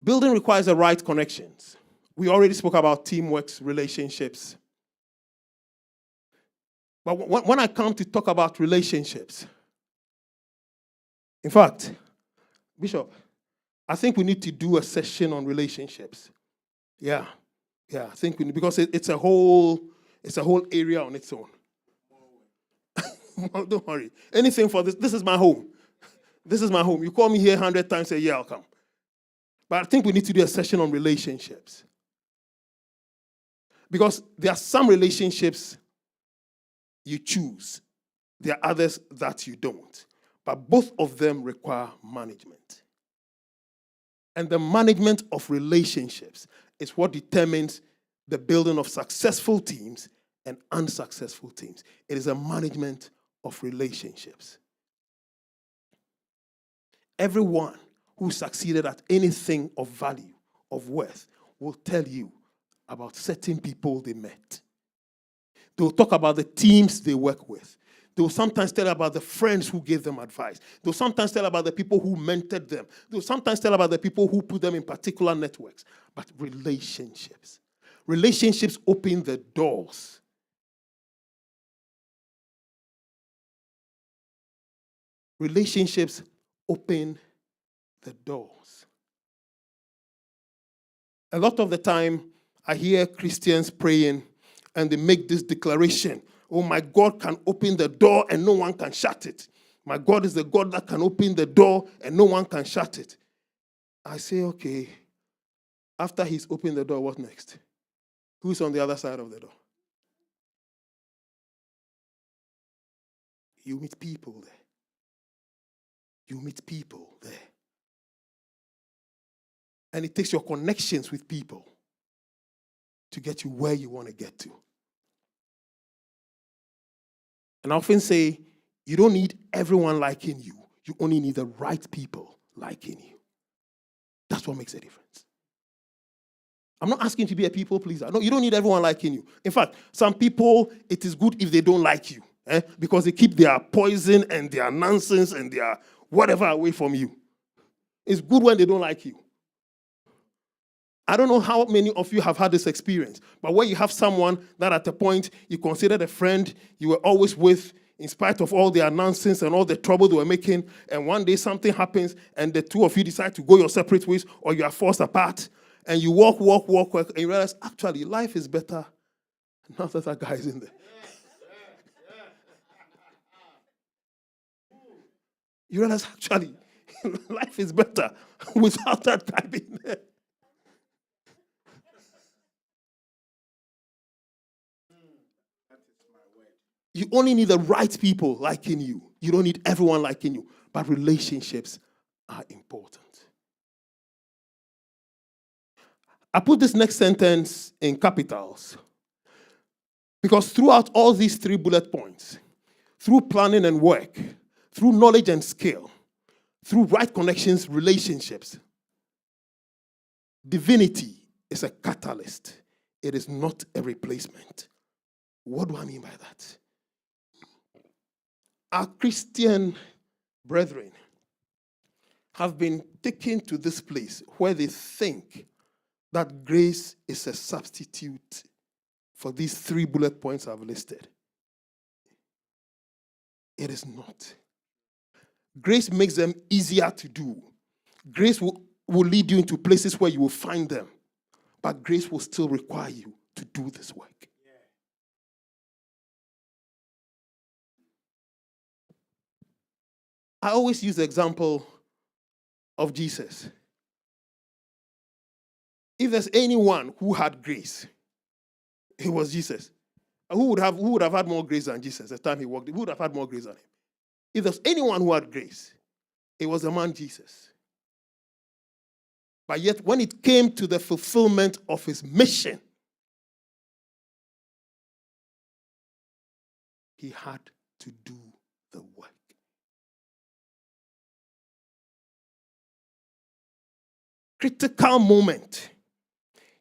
Building requires the right connections. We already spoke about teamwork, relationships. But when I come to talk about relationships, in fact, Bishop, I think we need to do a session on relationships. Yeah. Yeah, I think because it's a whole area on its own. Don't worry. Anything for this. This is my home. This is my home. You call me here 100 times a year, I'll come. But I think we need to do a session on relationships. Because there are some relationships you choose. There are others that you don't. But both of them require management. And the management of relationships is what determines the building of successful teams and unsuccessful teams. It is a management of relationships. Everyone who succeeded at anything of value, of worth, will tell you about certain people they met. They will talk about the teams they work with. They will sometimes tell about the friends who gave them advice. They will sometimes tell about the people who mentored them. They will sometimes tell about the people who put them in particular networks. But relationships. Relationships open the doors. Relationships open the doors. A lot of the time, I hear Christians praying and they make this declaration, oh, my God can open the door and no one can shut it. My God is the God that can open the door and no one can shut it. I say, okay, after he's opened the door, what next? Who's on the other side of the door? You meet people there. You meet people there. And it takes your connections with people to get you where you want to get to. And I often say, you don't need everyone liking you. You only need the right people liking you. That's what makes a difference. I'm not asking you to be a people pleaser. No, you don't need everyone liking you. In fact, some people, it is good if they don't like you, because they keep their poison and their nonsense and their whatever away from you. It's good when they don't like you. I don't know how many of you have had this experience, but where you have someone that at a point you considered a friend you were always with, in spite of all their nonsense and all the trouble they were making, and one day something happens and the two of you decide to go your separate ways or you are forced apart, and you walk, and you realize, actually, life is better now that that guy is in there. You realize, actually, life is better without that guy being there. You only need the right people liking you. You don't need everyone liking you. But relationships are important. I put this next sentence in capitals because throughout all these 3 bullet points, through planning and work, through knowledge and skill, through right connections, relationships, divinity is a catalyst. It is not a replacement. What do I mean by that? Our Christian brethren have been taken to this place where they think that grace is a substitute for these 3 bullet points I've listed. It is not. Grace makes them easier to do. Grace will lead you into places where you will find them. But grace will still require you to do this work. I always use the example of Jesus. If there's anyone who had grace, it was Jesus. Who would have had more grace than Jesus the time he walked? Who would have had more grace than him? If there's anyone who had grace, it was the man Jesus. But yet, when it came to the fulfillment of his mission, he had to do the work. Critical moment.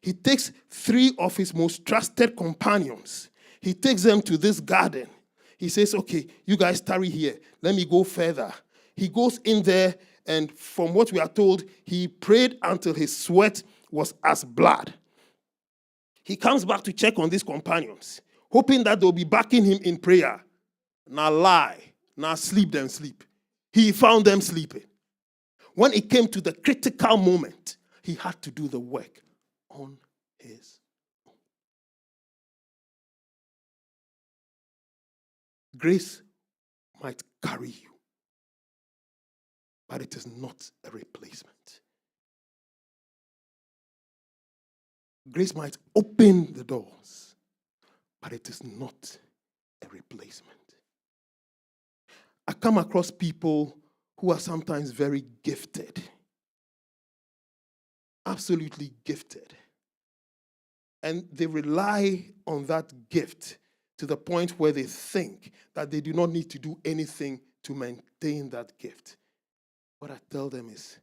He takes 3 of his most trusted companions. He takes them to this garden. He says, okay, you guys tarry here. Let me go further. He goes in there, and from what we are told, he prayed until his sweat was as blood. He comes back to check on these companions, hoping that they'll be backing him in prayer. Now lie. Now sleep them sleep. He found them sleeping. When it came to the critical moment, he had to do the work on his Grace might carry you, but it is not a replacement. Grace might open the doors, but it is not a replacement. I come across people who are sometimes very gifted, absolutely gifted. And they rely on that gift to the point where they think that they do not need to do anything to maintain that gift. What I tell them is,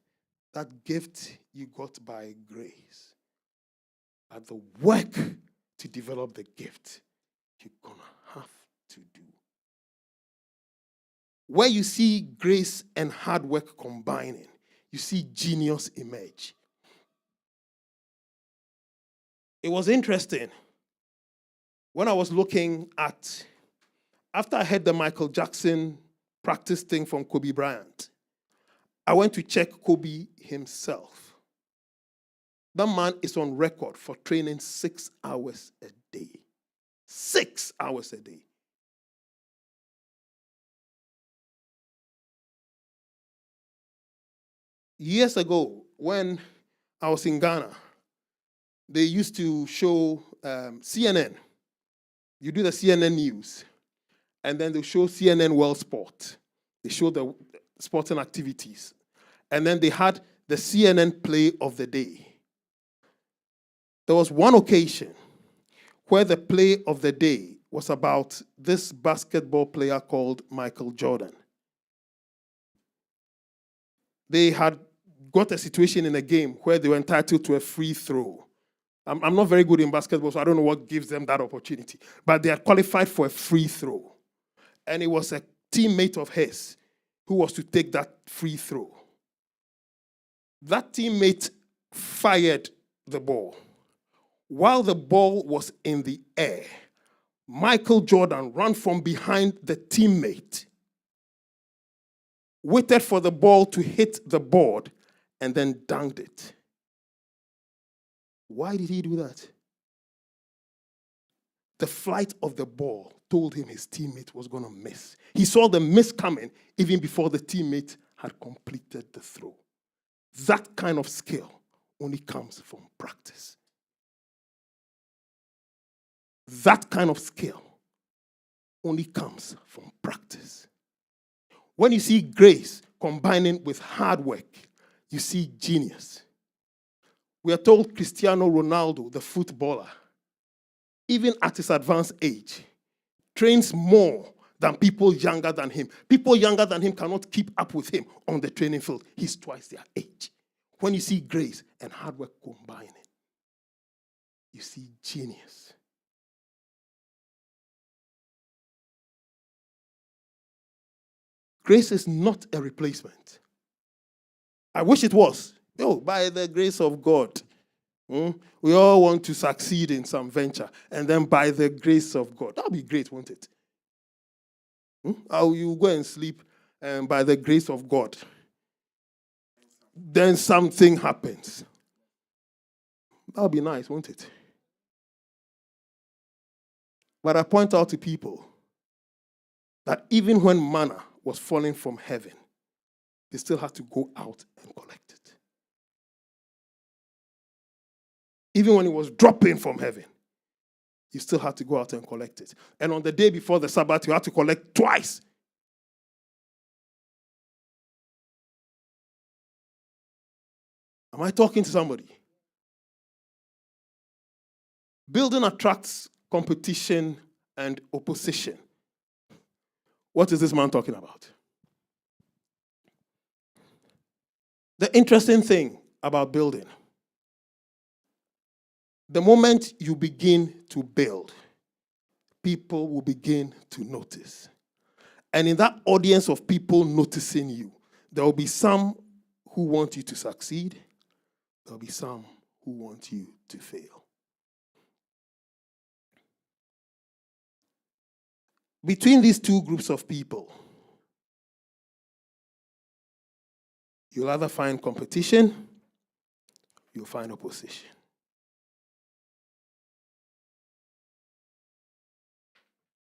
that gift you got by grace, but the work to develop the gift, you're going to have to do. Where you see grace and hard work combining, you see genius emerge. It was interesting when I was looking at, after I heard the Michael Jackson practice thing from Kobe Bryant, I went to check Kobe himself. That man is on record for training 6 hours a day. 6 hours a day. Years ago, when I was in Ghana, they used to show CNN. You do the CNN news, and then they show CNN World Sport. They show the sporting activities. And then they had the CNN play of the day. There was one occasion where the play of the day was about this basketball player called Michael Jordan. They had got a situation in a game where they were entitled to a free throw. I'm not very good in basketball, so I don't know what gives them that opportunity. But they had qualified for a free throw. And it was a teammate of his who was to take that free throw. That teammate fired the ball. While the ball was in the air, Michael Jordan ran from behind the teammate, waited for the ball to hit the board, and then dunked it. Why did he do that? The flight of the ball told him his teammate was going to miss. He saw the miss coming even before the teammate had completed the throw. That kind of skill only comes from practice. That kind of skill only comes from practice. When you see grace combining with hard work, you see genius. We are told Cristiano Ronaldo, the footballer, even at his advanced age, trains more than people younger than him. People younger than him cannot keep up with him on the training field. He's twice their age. When you see grace and hard work combining, you see genius. Grace is not a replacement. I wish it was. By the grace of God, we all want to succeed in some venture, and then by the grace of God. That would be great, won't it? How you go and sleep, and by the grace of God, then something happens. That would be nice, won't it? But I point out to people that even when manna was falling from heaven, they still had to go out and collect it. Even when it was dropping from heaven, you still had to go out and collect it. And on the day before the Sabbath, you had to collect twice. Am I talking to somebody? Building attracts competition and opposition. What is this man talking about? The interesting thing about building, the moment you begin to build, people will begin to notice. And in that audience of people noticing you, there will be some who want you to succeed. There will be some who want you to fail. Between these two groups of people, you'll either find competition, you'll find opposition.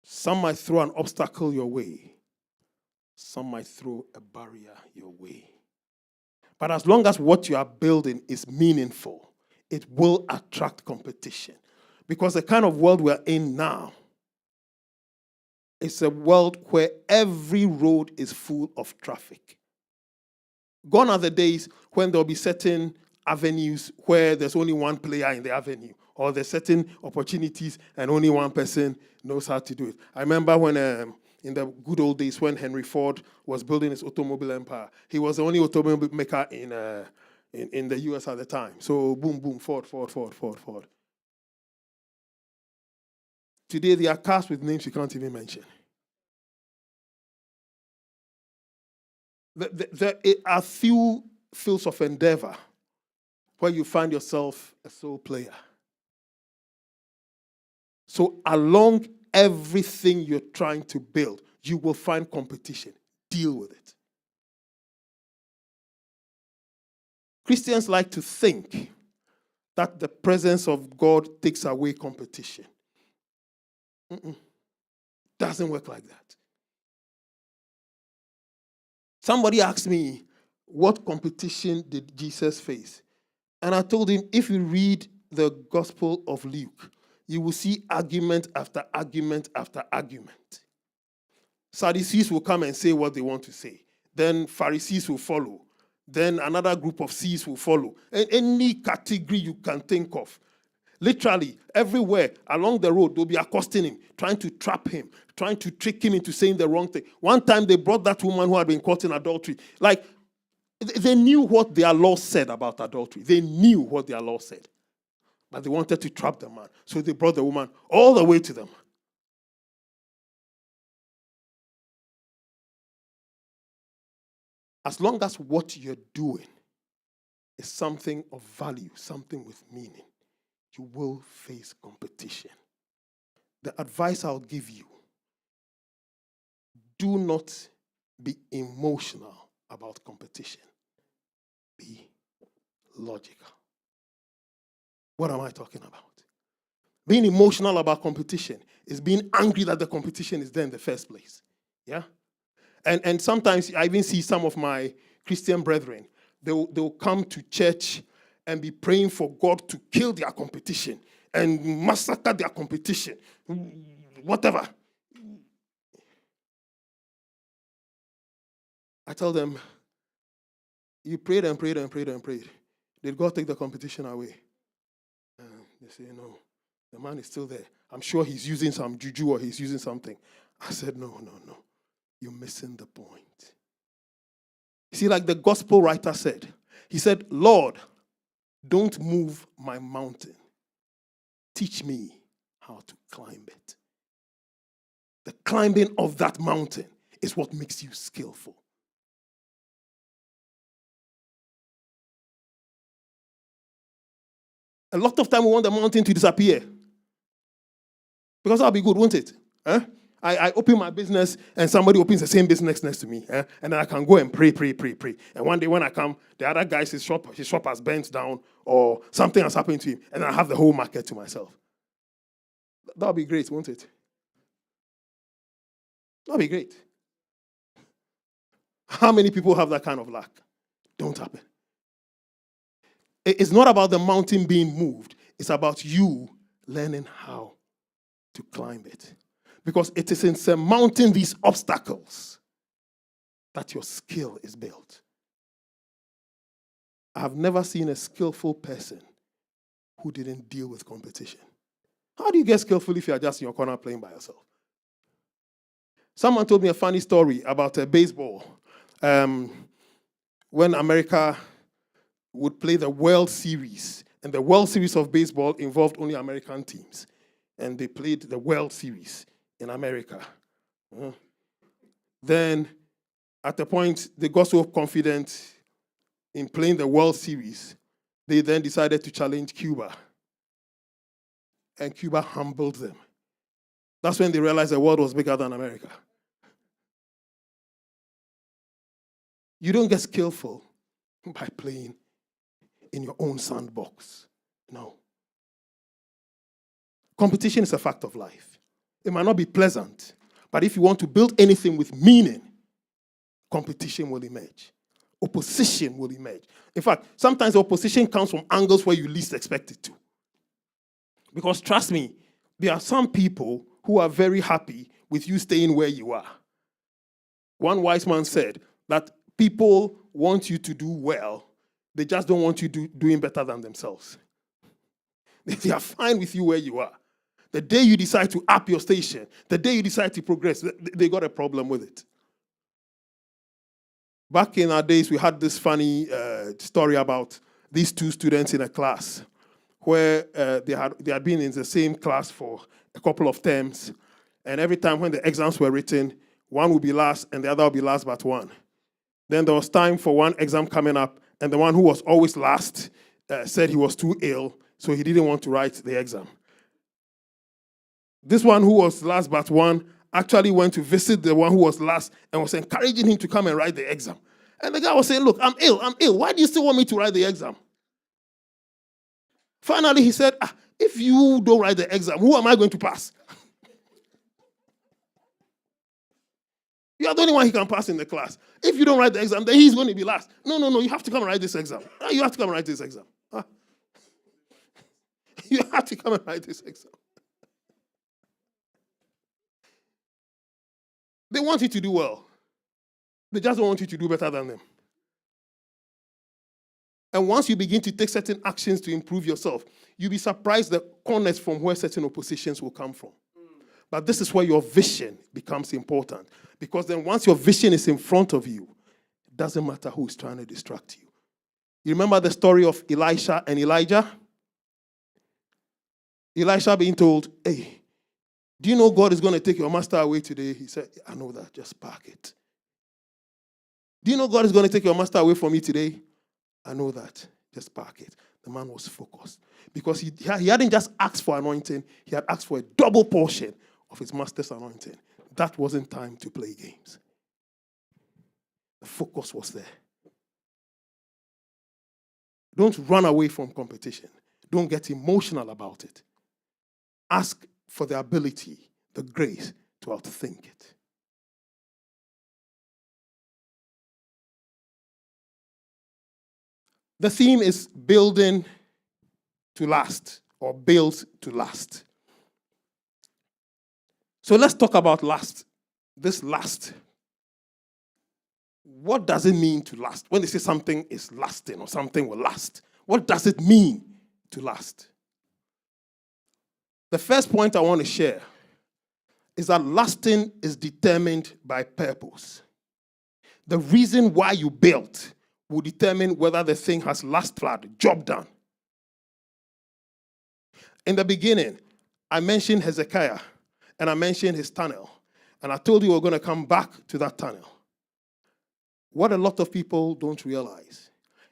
Some might throw an obstacle your way. Some might throw a barrier your way. But as long as what you are building is meaningful, it will attract competition. Because the kind of world we're in now, it's a world where every road is full of traffic. Gone are the days when there'll be certain avenues where there's only one player in the avenue, or there's certain opportunities and only one person knows how to do it. I remember when, in the good old days, when Henry Ford was building his automobile empire, he was the only automobile maker in the US at the time. So boom, boom, Ford. Today, there are cars with names you can't even mention. There are few fields of endeavor where you find yourself a sole player. So along everything you're trying to build, you will find competition. Deal with it. Christians like to think that the presence of God takes away competition. Doesn't work like that. Somebody asked me, what competition did Jesus face? And I told him, if you read the Gospel of Luke, you will see argument after argument after argument. Sadducees will come and say what they want to say. Then Pharisees will follow. Then another group of C's will follow. And any category you can think of. Literally, everywhere along the road, they'll be accosting him, trying to trap him, trying to trick him into saying the wrong thing. One time, they brought that woman who had been caught in adultery. Like, they knew what their law said about adultery. They knew what their law said. But they wanted to trap the man. So they brought the woman all the way to them. As long as what you're doing is something of value, something with meaning, you will face competition. The advice I'll give you, do not be emotional about competition. Be logical. What am I talking about? Being emotional about competition is being angry that the competition is there in the first place. Yeah? And sometimes I even see some of my Christian brethren, they'll come to church and be praying for God to kill their competition and massacre their competition, whatever. I tell them, you prayed and prayed and prayed and prayed. Did God take the competition away? They say, no, the man is still there. I'm sure he's using some juju or he's using something. I said, no. You're missing the point. See, like the gospel writer said, he said, Lord, don't move my mountain. Teach me how to climb it. The climbing of that mountain is what makes you skillful. A lot of time we want the mountain to disappear. Because that'll be good, won't it? I open my business and somebody opens the same business next to me. And then I can go and pray. And one day when I come, the other guy's his shop has burnt down or something has happened to him. And I have the whole market to myself. That'll be great, won't it? That'll be great. How many people have that kind of luck? Don't happen. It's not about the mountain being moved. It's about you learning how to climb it. Because it is in surmounting these obstacles that your skill is built. I have never seen a skillful person who didn't deal with competition. How do you get skillful if you're just in your corner playing by yourself? Someone told me a funny story about a baseball. When America would play the World Series, and the World Series of baseball involved only American teams. And they played the World Series in America. Then, at the point, they got so confident in playing the World Series, they then decided to challenge Cuba. And Cuba humbled them. That's when they realized the world was bigger than America. You don't get skillful by playing in your own sandbox. No. Competition is a fact of life. It might not be pleasant, but if you want to build anything with meaning, competition will emerge. Opposition will emerge. In fact, sometimes opposition comes from angles where you least expect it to. Because trust me, there are some people who are very happy with you staying where you are. One wise man said that people want you to do well, they just don't want you doing better than themselves. They are fine with you where you are. The day you decide to up your station, the day you decide to progress, they got a problem with it. Back in our days, we had this funny story about these two students in a class where they had been in the same class for a couple of terms, and every time when the exams were written, one would be last and the other would be last but one. Then there was time for one exam coming up, and the one who was always last said he was too ill, so he didn't want to write the exam. This one who was last but one actually went to visit the one who was last and was encouraging him to come and write the exam. And the guy was saying, look, I'm ill. Why do you still want me to write the exam? Finally, he said, if you don't write the exam, who am I going to pass? You are the only one he can pass in the class. If you don't write the exam, then he's going to be last. No, you have to come and write this exam. You have to come and write this exam. You have to come and write this exam. They want you to do well. They just don't want you to do better than them. And once you begin to take certain actions to improve yourself, you'll be surprised the corners from where certain oppositions will come from. But this is where your vision becomes important. Because then once your vision is in front of you, it doesn't matter who's trying to distract you. You remember the story of Elisha and Elijah? Elisha being told, hey, do you know God is going to take your master away today? He said, I know that, just park it. Do you know God is going to take your master away from me today? I know that, just park it. The man was focused. Because he hadn't just asked for anointing, he had asked for a double portion of his master's anointing. That wasn't time to play games. The focus was there. Don't run away from competition. Don't get emotional about it. Ask for the ability, the grace to outthink it. The theme is building to last, or build to last. So let's talk about last. This last. What does it mean to last? When they say something is lasting or something will last, what does it mean to last? The first point I want to share is that lasting is determined by purpose. The reason why you built will determine whether the thing has last flood, job done. In the beginning, I mentioned Hezekiah, and I mentioned his tunnel, and I told you we're going to come back to that tunnel. What a lot of people don't realize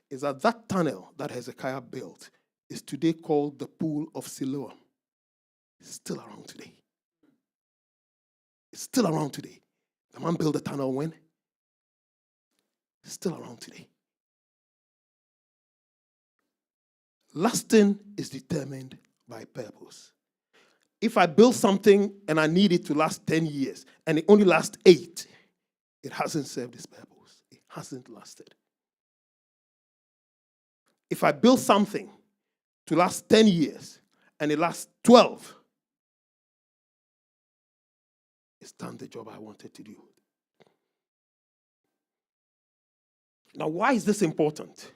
is that that tunnel that Hezekiah built is today called the Pool of Siloam. It's still around today. It's still around today. The man built the tunnel when? It's still around today. Lasting is determined by purpose. If I build something and I need it to last 10 years and it only lasts 8, it hasn't served its purpose. It hasn't lasted. If I build something to last 10 years and it lasts 12, it's done the job I wanted to do. Now, why is this important?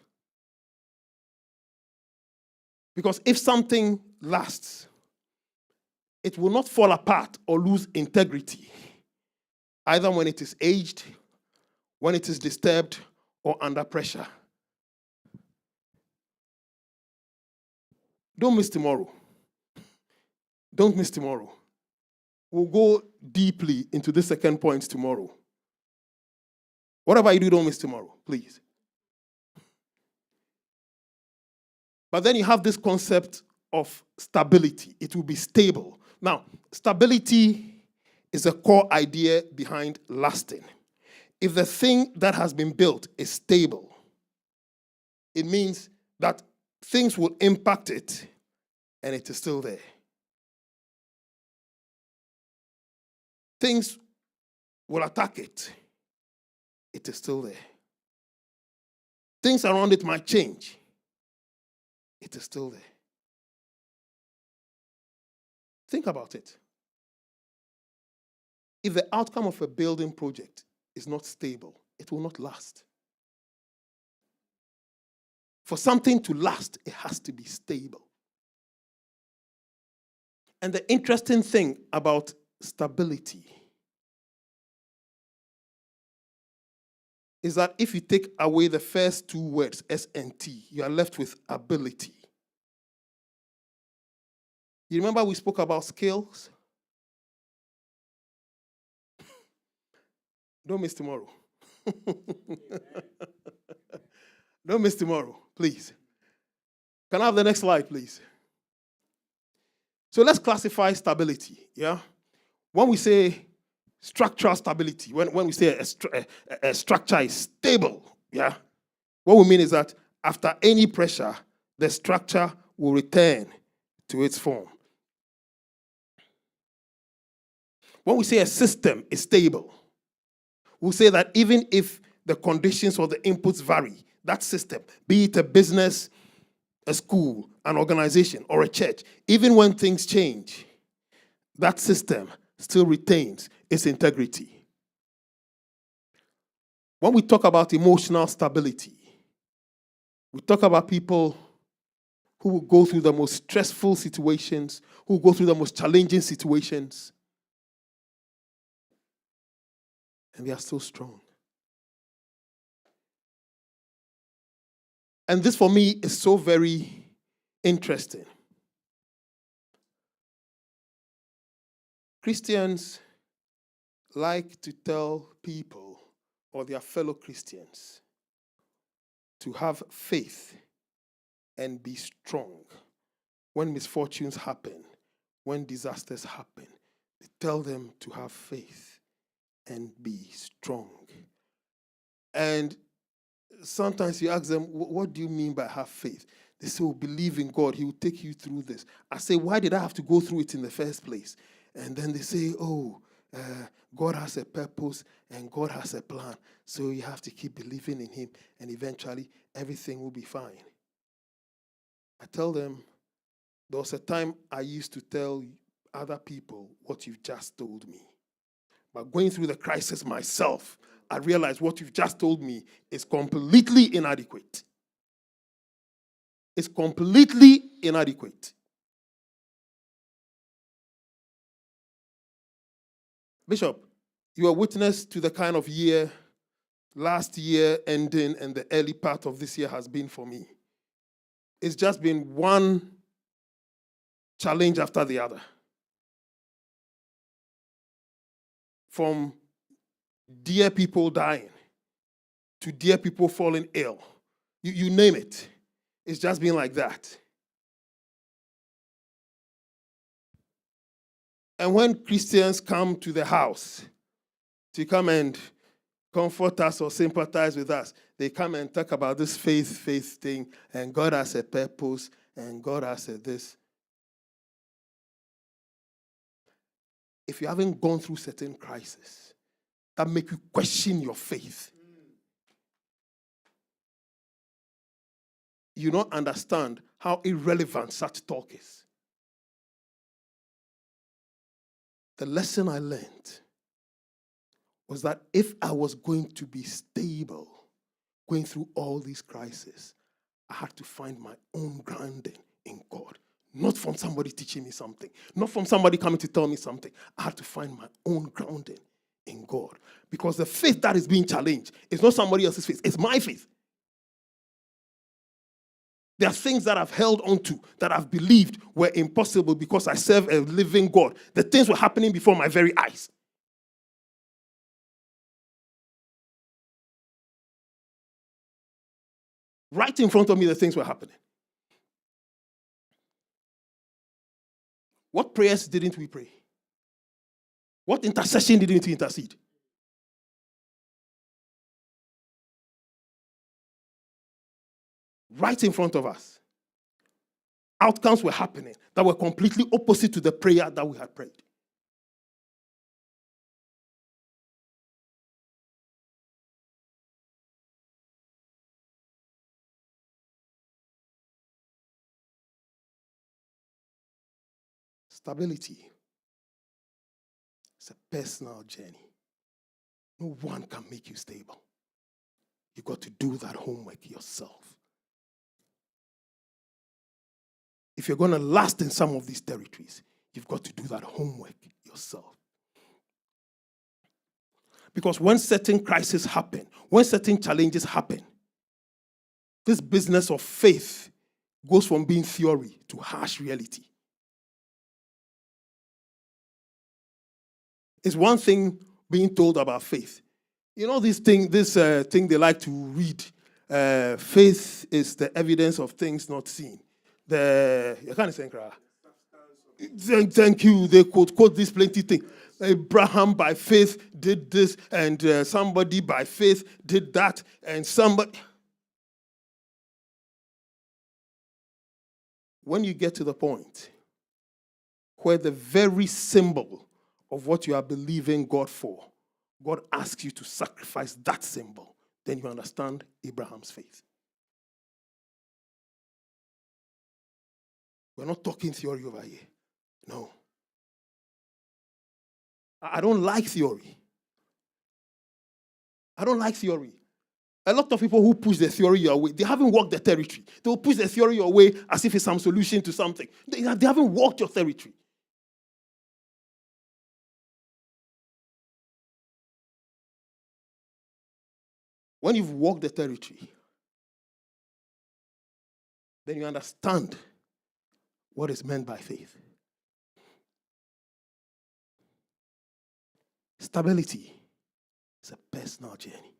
Because if something lasts, it will not fall apart or lose integrity, either when it is aged, when it is disturbed, or under pressure. Don't miss tomorrow. Don't miss tomorrow. We'll go deeply into the second point tomorrow. Whatever you do, don't miss tomorrow, please. But then you have this concept of stability. It will be stable. Now, stability is a core idea behind lasting. If the thing that has been built is stable, it means that things will impact it and it is still there. things will attack it. It is still there. Things around it might change. It is still there. Think about it. If the outcome of a building project is not stable, it will not last. For something to last, it has to be stable. And the interesting thing about stability is that if you take away the first two words, S and T, you are left with ability. You remember we spoke about skills? Don't miss tomorrow. Don't miss tomorrow, please. Can I have the next slide, please? So let's classify stability, yeah? When we say structural stability, when we say a structure is stable, yeah? What we mean is that after any pressure, the structure will return to its form. When we say a system is stable, we'll say that even if the conditions or the inputs vary, that system, be it a business, a school, an organization, or a church, even when things change, that system still retains its integrity. When we talk about emotional stability, we talk about people who will go through the most stressful situations, who go through the most challenging situations, and they are still strong. And this, for me, is so very interesting. Christians like to tell people or their fellow Christians to have faith and be strong. When misfortunes happen, when disasters happen, they tell them to have faith and be strong. And sometimes you ask them, what do you mean by have faith? They say, believe in God. He will take you through this. I say, why did I have to go through it in the first place? And then they say, God has a purpose and God has a plan. So you have to keep believing in him and eventually everything will be fine. I tell them, there was a time I used to tell other people what you've just told me. But going through the crisis myself, I realized what you've just told me is completely inadequate. It's completely inadequate. Bishop, you are witness to the kind of year last year ending and the early part of this year has been for me. It's just been one challenge after the other. From dear people dying to dear people falling ill. You name it. It's just been like that. And when Christians come to the house to come and comfort us or sympathize with us, they come and talk about this faith thing, and God has a purpose, and God has a this. If you haven't gone through certain crises that make you question your faith, you don't understand how irrelevant such talk is. The lesson I learned was that if I was going to be stable going through all these crises, I had to find my own grounding in God. Not from somebody teaching me something. Not from somebody coming to tell me something. I had to find my own grounding in God. Because the faith that is being challenged is not somebody else's faith. It's my faith. There are things that I've held onto, that I've believed were impossible because I serve a living God. The things were happening before my very eyes. Right in front of me, the things were happening. What prayers didn't we pray? What intercession didn't we intercede? Right in front of us. Outcomes were happening that were completely opposite to the prayer that we had prayed. Stability. It's a personal journey. No one can make you stable. You've got to do that homework yourself. If you're going to last in some of these territories, you've got to do that homework yourself. Because when certain crises happen, when certain challenges happen, this business of faith goes from being theory to harsh reality. It's one thing being told about faith. You know this thing they like to read. Faith is the evidence of things not seen. You can't say thank you. They quote this plenty thing. Abraham by faith did this, and somebody by faith did that, and somebody. When you get to the point where the very symbol of what you are believing God for, God asks you to sacrifice that symbol, then you understand Abraham's faith. We're not talking theory over here. No. I don't like theory. I don't like theory. A lot of people who push the theory your way, they haven't walked the territory. They will push the theory your way as if it's some solution to something. They haven't walked your territory. When you've walked the territory, then you understand what is meant by faith. Stability is a personal journey.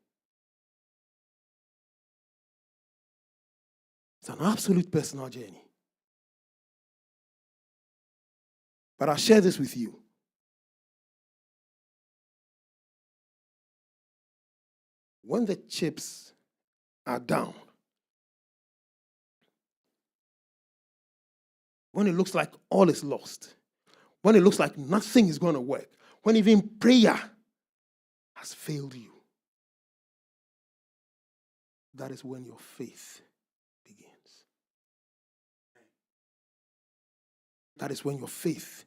It's an absolute personal journey. But I'll share this with you. When the chips are down, when it looks like all is lost, when it looks like nothing is going to work, when even prayer has failed you, that is when your faith begins. That is when your faith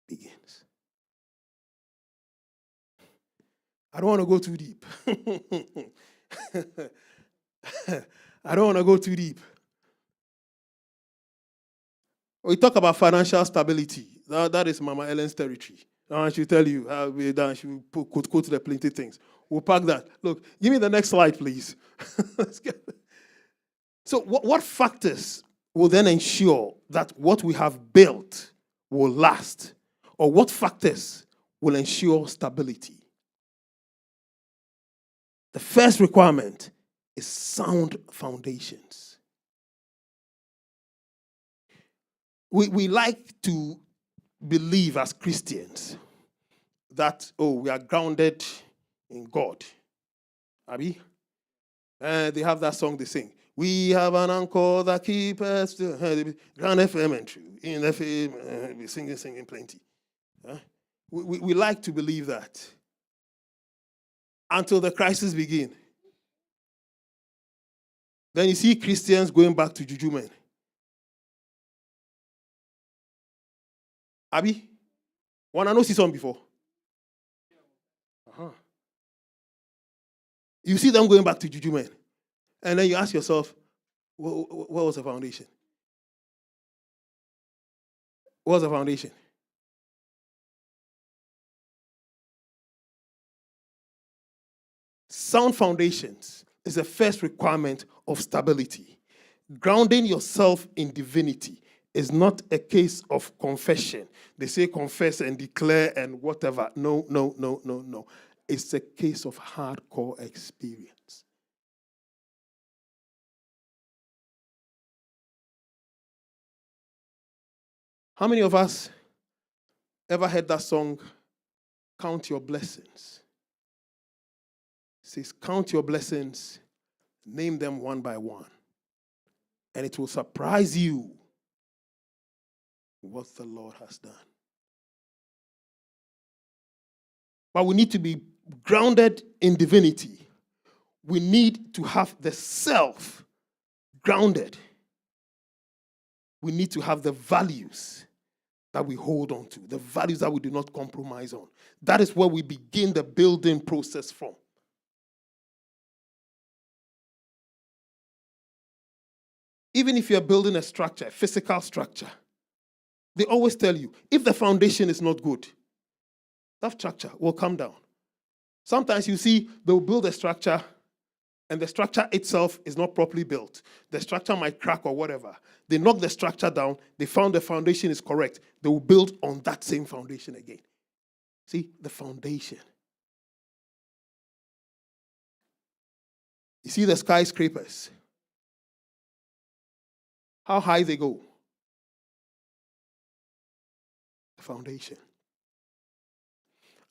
begins. I don't want to go too deep. I don't want to go too deep. We talk about financial stability. That is Mama Ellen's territory. I should tell you how we done. She will quote the plenty things. We'll pack that. Look, give me the next slide, please. So what factors will then ensure that what we have built will last? Or what factors will ensure stability? The first requirement is sound foundations. We like to believe as Christians that, we are grounded in God. Abi? They have that song they sing. We have an anchor that keeps us ground FM and true. In the FM, we singing plenty. We like to believe that. Until the crisis begin. Then you see Christians going back to juju men. Abi? Wanna know see some before? You see them going back to juju men. And then you ask yourself, what was the foundation? What was the foundation? Sound foundations is the first requirement of stability. Grounding yourself in divinity is not a case of confession. They say confess and declare and whatever. No. It's a case of hardcore experience. How many of us ever heard that song, Count Your Blessings? It says, count your blessings, name them one by one, and it will surprise you what the Lord has done. But we need to be grounded in divinity. We need to have the self grounded. We need to have the values that we hold on to, the values that we do not compromise on. That is where we begin the building process from. Even if you're building a structure, a physical structure, they always tell you, if the foundation is not good, that structure will come down. Sometimes you see they'll build a structure and the structure itself is not properly built. The structure might crack or whatever. They knock the structure down. They found the foundation is correct. They will build on that same foundation again. See, the foundation. You see the skyscrapers. How high they go. The foundation.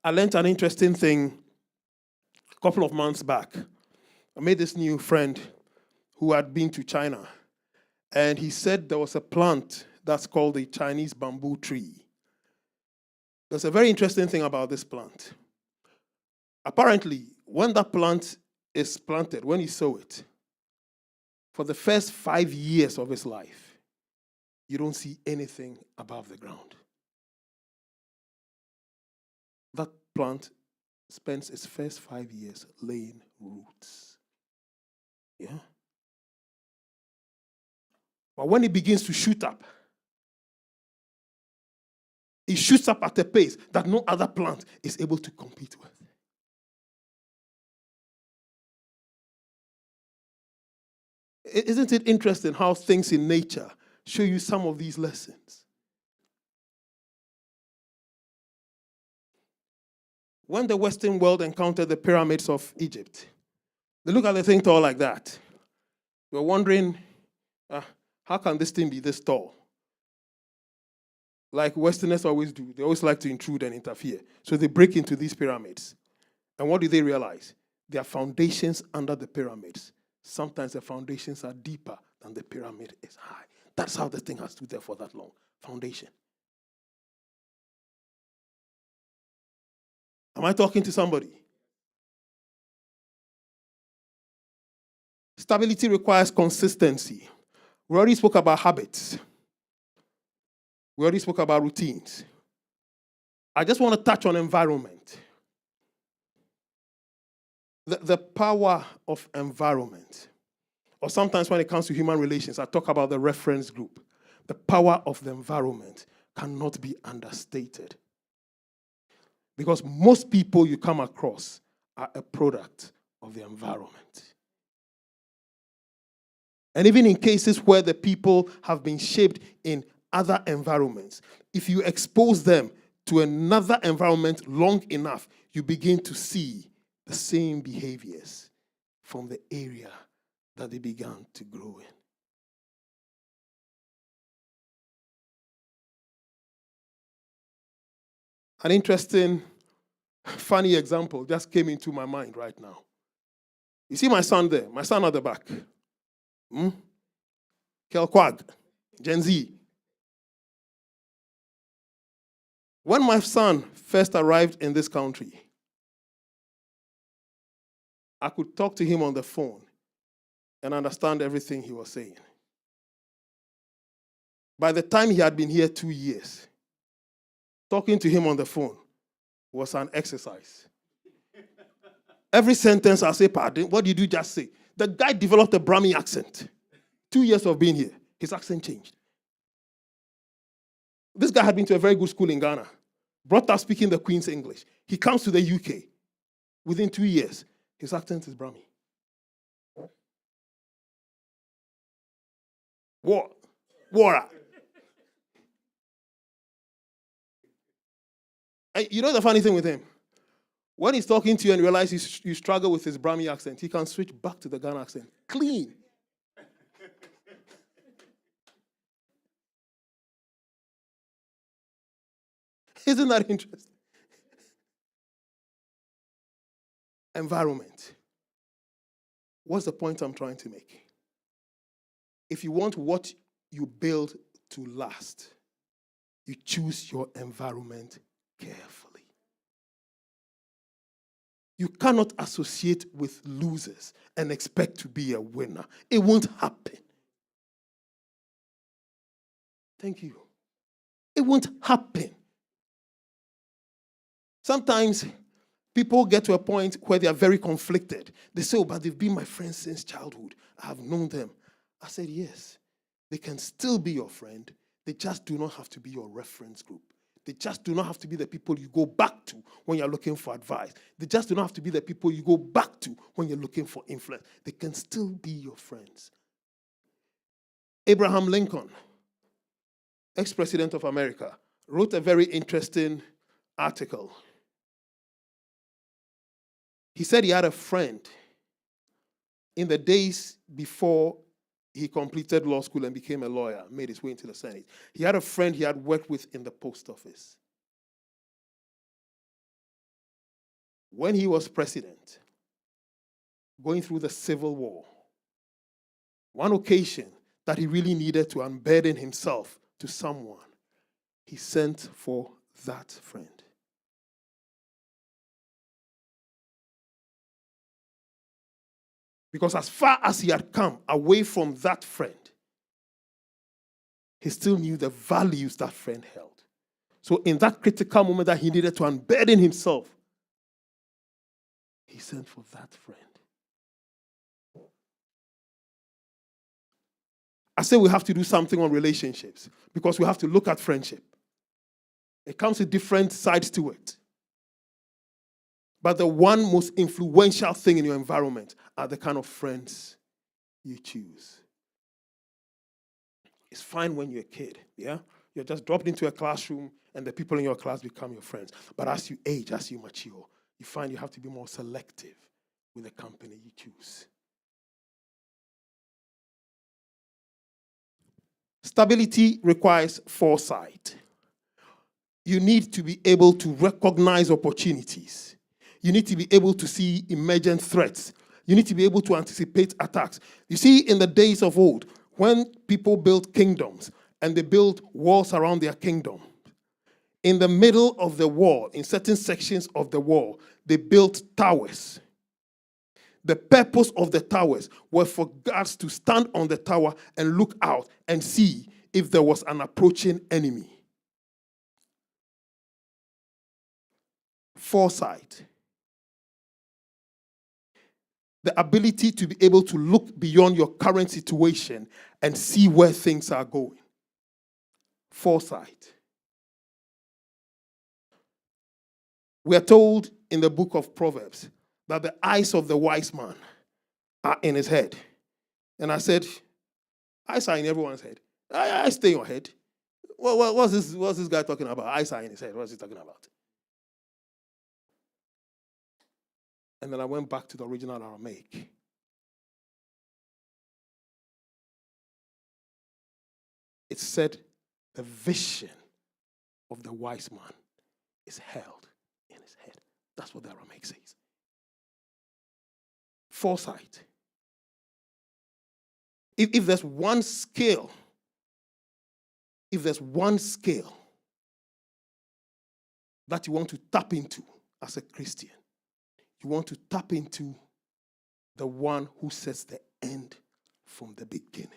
I learned an interesting thing a couple of months back. I made this new friend who had been to China. And he said there was a plant that's called the Chinese bamboo tree. There's a very interesting thing about this plant. Apparently, when that plant is planted, when you sow it, for the first 5 years of its life, you don't see anything above the ground. That plant spends its first 5 years laying roots. Yeah? But when it begins to shoot up, it shoots up at a pace that no other plant is able to compete with. Isn't it interesting how things in nature show you some of these lessons? When the Western world encountered the pyramids of Egypt, they look at the thing tall like that. We're wondering, how can this thing be this tall? Like Westerners always do. They always like to intrude and interfere. So they break into these pyramids. And what do they realize? There are foundations under the pyramids. Sometimes the foundations are deeper than the pyramid is high. That's how the thing has stood there for that long. Foundation. Am I talking to somebody? Stability requires consistency. We already spoke about habits. We already spoke about routines. I just want to touch on environment. The power of environment. Or sometimes when it comes to human relations, I talk about the reference group. The power of the environment cannot be understated. Because most people you come across are a product of the environment. And even in cases where the people have been shaped in other environments, if you expose them to another environment long enough, you begin to see the same behaviors from the area that they began to grow in. An interesting, funny example just came into my mind right now. You see my son there, my son at the back. Kelquag, Gen Z. When my son first arrived in this country, I could talk to him on the phone and understand everything he was saying. By the time he had been here 2 years, talking to him on the phone was an exercise. Every sentence I say, pardon, what did you just say? The guy developed a Brahmi accent. 2 years of being here, his accent changed. This guy had been to a very good school in Ghana, brought up speaking the Queen's English. He comes to the UK. Within 2 years, his accent is Brahmi. Water. And you know the funny thing with him? When he's talking to you and realizes you struggle with his Brahmi accent, he can switch back to the Ghana accent. Clean. Isn't that interesting? Environment. What's the point I'm trying to make? If you want what you build to last, you choose your environment carefully. You cannot associate with losers and expect to be a winner. It won't happen. Thank you. It won't happen. Sometimes people get to a point where they are very conflicted. They say, oh, but they've been my friends since childhood. I have known them. I said, yes, they can still be your friend. They just do not have to be your reference group. They just do not have to be the people you go back to when you're looking for advice. They just do not have to be the people you go back to when you're looking for influence. They can still be your friends. Abraham Lincoln, ex-president of America, wrote a very interesting article. He said he had a friend in the days before he completed law school and became a lawyer, made his way into the Senate. He had a friend he had worked with in the post office. When he was president, going through the Civil War, one occasion that he really needed to unburden himself to someone, he sent for that friend. Because as far as he had come away from that friend, he still knew the values that friend held. So in that critical moment that he needed to unburden himself, he sent for that friend. I say we have to do something on relationships because we have to look at friendship. It comes with different sides to it. But the one most influential thing in your environment are the kind of friends you choose. It's fine when you're a kid, yeah? You're just dropped into a classroom and the people in your class become your friends. But as you age, as you mature, you find you have to be more selective with the company you choose. Stability requires foresight. You need to be able to recognize opportunities. You need to be able to see emergent threats. You need to be able to anticipate attacks. You see, in the days of old, when people built kingdoms and they built walls around their kingdom, in the middle of the wall, in certain sections of the wall, they built towers. The purpose of the towers was for guards to stand on the tower and look out and see if there was an approaching enemy. Foresight. The ability to be able to look beyond your current situation and see where things are going. Foresight. We are told in the book of Proverbs that the eyes of the wise man are in his head. And I said, eyes are in everyone's head. I stay in your head. What's this guy talking about? Eyes are in his head. What's he talking about? And then I went back to the original Aramaic. It said the vision of the wise man is held in his head. That's what the Aramaic says. Foresight. If there's one skill, that you want to tap into as a Christian, you want to tap into the one who sets the end from the beginning.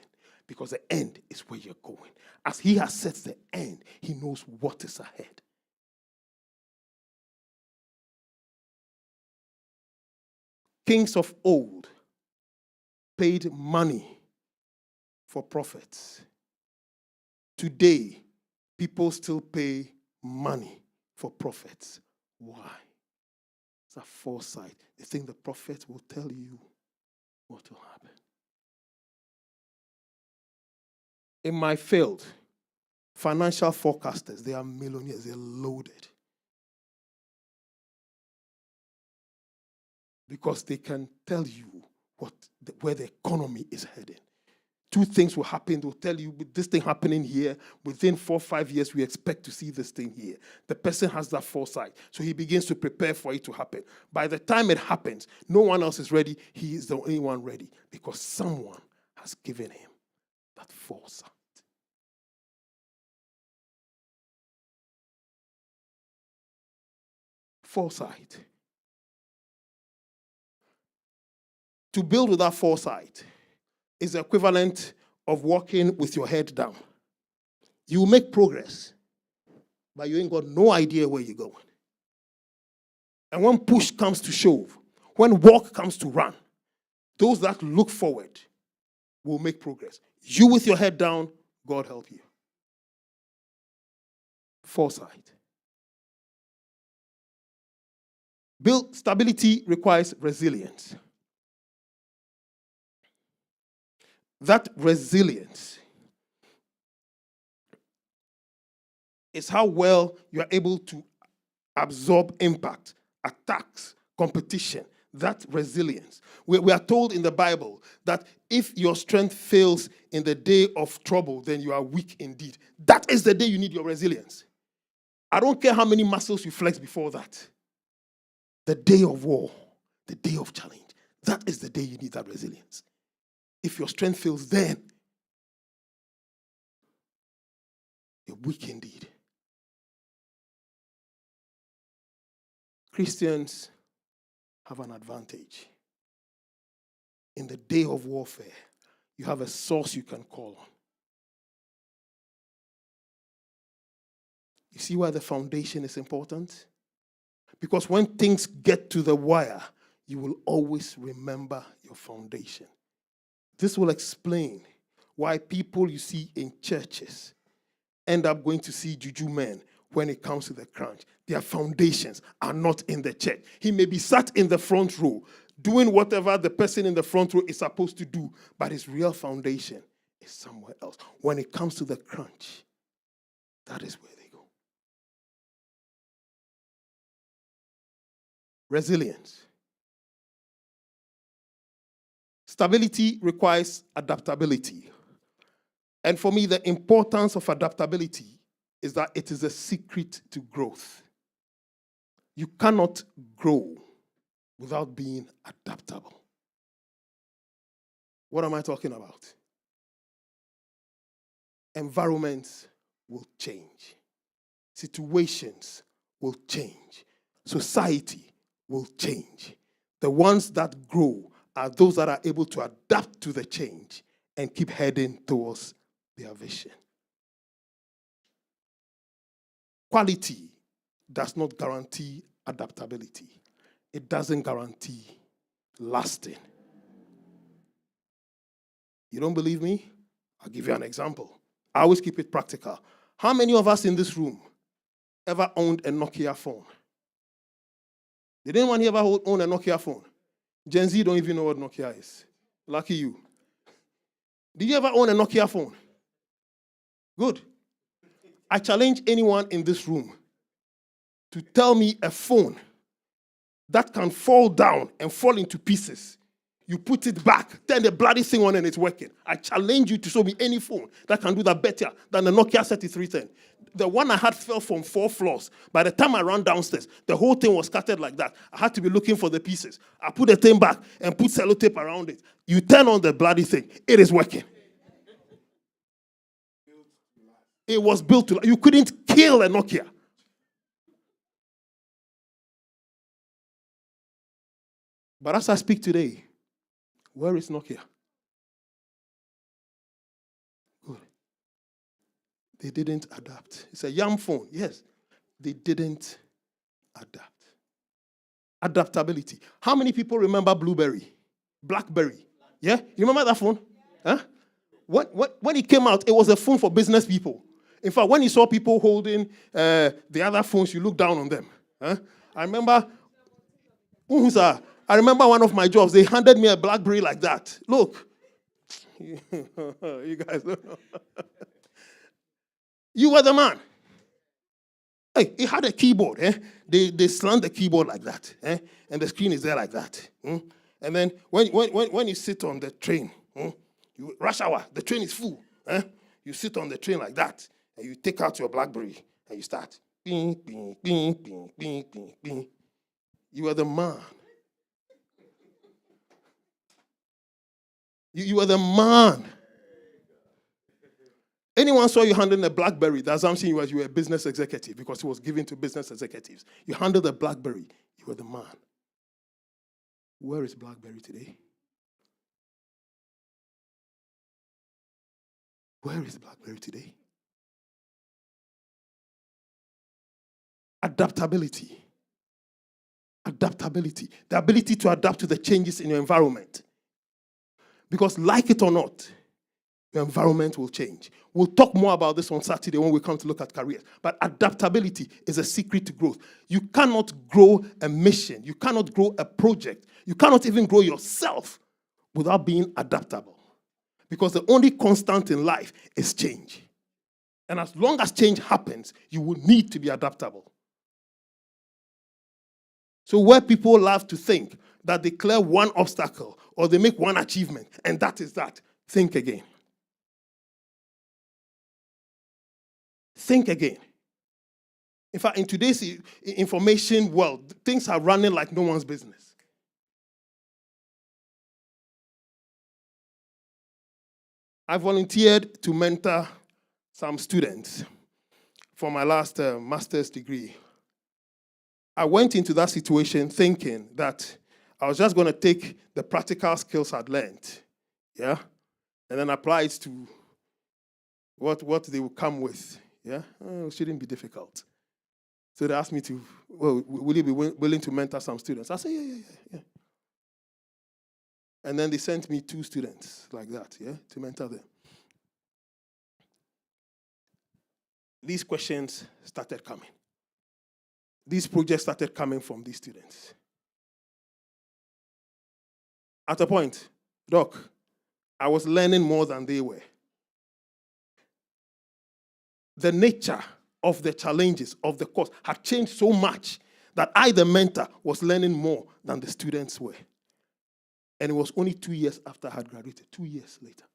Because the end is where you're going. As he has set the end, he knows what is ahead. Kings of old paid money for prophets. Today, people still pay money for prophets. Why? It's a foresight. They think the prophet will tell you what will happen. In my field, financial forecasters, they are millionaires, they're loaded. Because they can tell you where the economy is heading. Two things will happen. They'll tell you, with this thing happening here, within 4 or 5 years, we expect to see this thing here. The person has that foresight. So he begins to prepare for it to happen. By the time it happens, no one else is ready. He is the only one ready because someone has given him that foresight. Foresight. To build with that foresight is the equivalent of walking with your head down. You will make progress, but you ain't got no idea where you're going. And when push comes to shove, when walk comes to run, those that look forward will make progress. You with your head down, God help you. Foresight. Build stability requires resilience. That resilience is how well you are able to absorb impact, attacks, competition. That resilience. We are told in the Bible that if your strength fails in the day of trouble, then you are weak indeed. That is the day you need your resilience. I don't care how many muscles you flex before that. The day of war, the day of challenge, that is the day you need that resilience. If your strength fails then, you're weak indeed. Christians have an advantage. In the day of warfare, you have a source you can call on. You see why the foundation is important? Because when things get to the wire, you will always remember your foundation. This will explain why people you see in churches end up going to see juju men when it comes to the crunch. Their foundations are not in the church. He may be sat in the front row doing whatever the person in the front row is supposed to do, but his real foundation is somewhere else. When it comes to the crunch, that is where they go. Resilience. Stability requires adaptability. And for me, the importance of adaptability is that it is a secret to growth. You cannot grow without being adaptable. What am I talking about? Environments will change. Situations will change. Society will change. The ones that grow are those that are able to adapt to the change and keep heading towards their vision. Quality does not guarantee adaptability. It doesn't guarantee lasting. You don't believe me? I'll give you an example. I always keep it practical. How many of us in this room ever owned a Nokia phone? Did anyone here ever own a Nokia phone? Gen Z don't even know what Nokia is. Lucky you. Did you ever own a Nokia phone? Good. I challenge anyone in this room to tell me a phone that can fall down and fall into pieces. You put it back, turn the bloody thing on and it's working. I challenge you to show me any phone that can do that better than the Nokia 3310. The one I had fell from 4 floors. By the time I ran downstairs, the whole thing was scattered like that. I had to be looking for the pieces. I put the thing back and put sellotape around it. You turn on the bloody thing, it is working. It was built to, you couldn't kill a Nokia. But as I speak today, where is Nokia? Good. They didn't adapt. It's a young phone, yes. They didn't adapt. Adaptability. How many people remember BlueBerry? BlackBerry. Yeah? You remember that phone? Huh? When it came out, it was a phone for business people. In fact, when you saw people holding the other phones, you looked down on them. Huh? I remember one of my jobs, they handed me a BlackBerry like that. Look. You guys don't know. You were the man. Hey, it had a keyboard. They slant the keyboard like that. And the screen is there like that. And then when you sit on the train, you rush hour, the train is full. You sit on the train like that, and you take out your BlackBerry, and you start. Bing, bing, bing, bing, bing, bing, bing. You are the man. You are the man. Anyone saw you handling a BlackBerry, the assumption was you were a business executive because it was given to business executives. You handled a BlackBerry, you were the man. Where is BlackBerry today? Where is BlackBerry today? Adaptability. Adaptability. The ability to adapt to the changes in your environment. Because like it or not, your environment will change. We'll talk more about this on Saturday when we come to look at careers. But adaptability is a secret to growth. You cannot grow a mission. You cannot grow a project. You cannot even grow yourself without being adaptable. Because the only constant in life is change. And as long as change happens, you will need to be adaptable. So where people love to think that they clear one obstacle or they make one achievement, and that is that, think again. Think again. In fact, in today's information world, things are running like no one's business. I volunteered to mentor some students for my last master's degree. I went into that situation thinking that I was just going to take the practical skills I'd learned, yeah, and then apply it to what they would come with, yeah. It shouldn't be difficult. So they asked me to, well, will you be willing to mentor some students? I said, yeah. And then they sent me 2 students like that, yeah, to mentor them. These questions started coming. These projects started coming from these students. At a point, Doc, I was learning more than they were. The nature of the challenges of the course had changed so much that I, the mentor, was learning more than the students were. And it was only 2 years after I had graduated, 2 years later.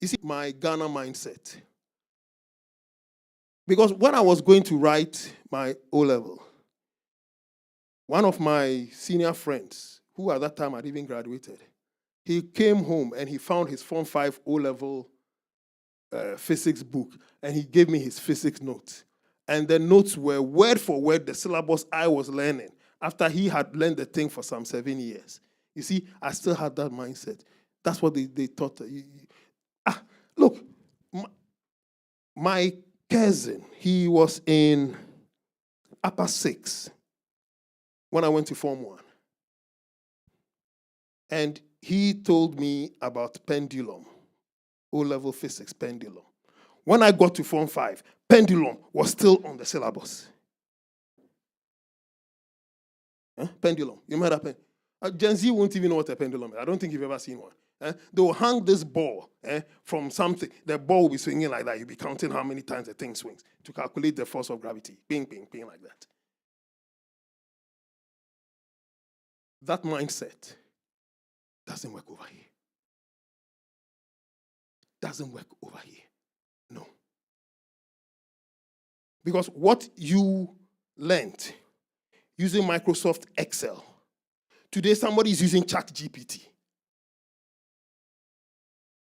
You see, my Ghana mindset. Because when I was going to write my O-level, one of my senior friends, who at that time had even graduated, he came home and he found his Form 5 O-level physics book, and he gave me his physics notes. And the notes were word for word the syllabus I was learning after he had learned the thing for some 7 years. You see, I still had that mindset. That's what they taught. Look, my cousin, he was in upper 6 when I went to Form 1. And he told me about pendulum, O-level physics pendulum. When I got to Form 5, pendulum was still on the syllabus. Pendulum. You might have Gen Z won't even know what a pendulum is. I don't think you've ever seen one. They will hang this ball from something. The ball will be swinging like that. You'll be counting how many times the thing swings to calculate the force of gravity. Ping, ping, ping, like that. That mindset doesn't work over here. Doesn't work over here. No. Because what you learned using Microsoft Excel, today somebody is using ChatGPT.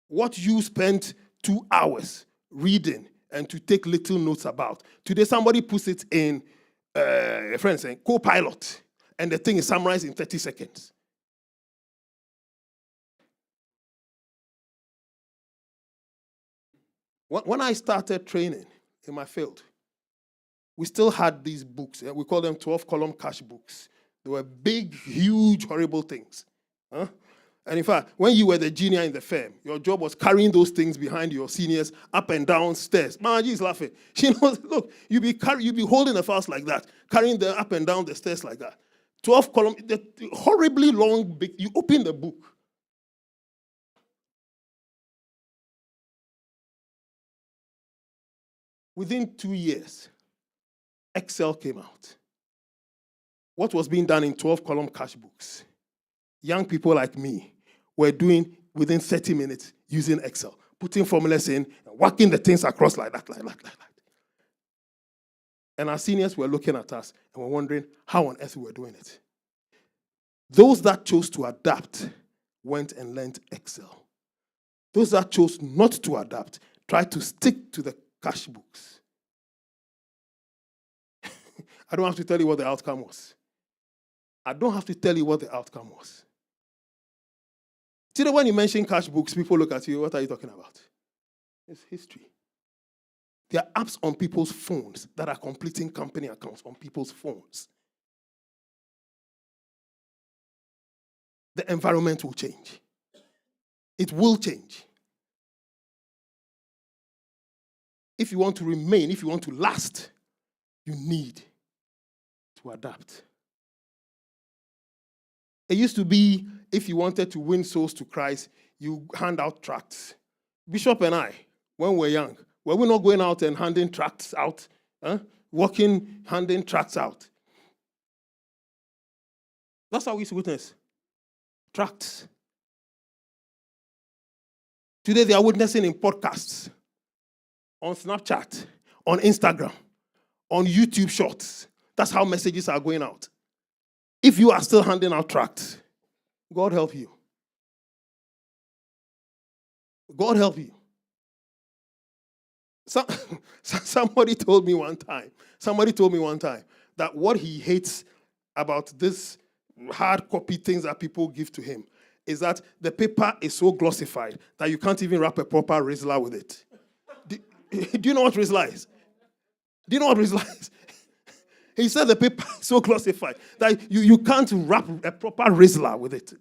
What you spent 2 hours reading and to take little notes about, today somebody puts it in, a friend saying, Copilot, and the thing is summarized in 30 seconds. When I started training in my field, we still had these books. We call them 12-column cash books. They were big, huge, horrible things. And in fact, when you were the junior in the firm, your job was carrying those things behind your seniors up and down stairs. Mama G is laughing. She knows, look, you be holding the files like that, carrying them up and down the stairs like that. 12-column, the horribly long, big, you open the book. Within 2 years, Excel came out. What was being done in 12-column cash books, young people like me were doing within 30 minutes using Excel, putting formulas in, whacking the things across like that. And our seniors were looking at us and were wondering how on earth we were doing it. Those that chose to adapt went and learned Excel. Those that chose not to adapt tried to stick to the cash books. I don't have to tell you what the outcome was. I don't have to tell you what the outcome was. See, when you mention cash books, people look at you, what are you talking about? It's history. There are apps on people's phones that are completing company accounts on people's phones. The environment will change. It will change. If you want to remain, if you want to last, you need to adapt. It used to be, if you wanted to win souls to Christ, you hand out tracts. Bishop and I, when we were young, were we not going out and handing tracts out? Walking, handing tracts out. That's how we used to witness. Tracts. Today they are witnessing in podcasts, on Snapchat, on Instagram, on YouTube Shorts. That's how messages are going out. If you are still handing out tracts, God help you. God help you. Somebody told me one time that what he hates about this hard copy things that people give to him is that the paper is so glossified that you can't even wrap a proper Rizla with it. Do you know what Rizla is? Do you know what Rizla is? He said the paper is so glossified that you can't wrap a proper Rizla with it.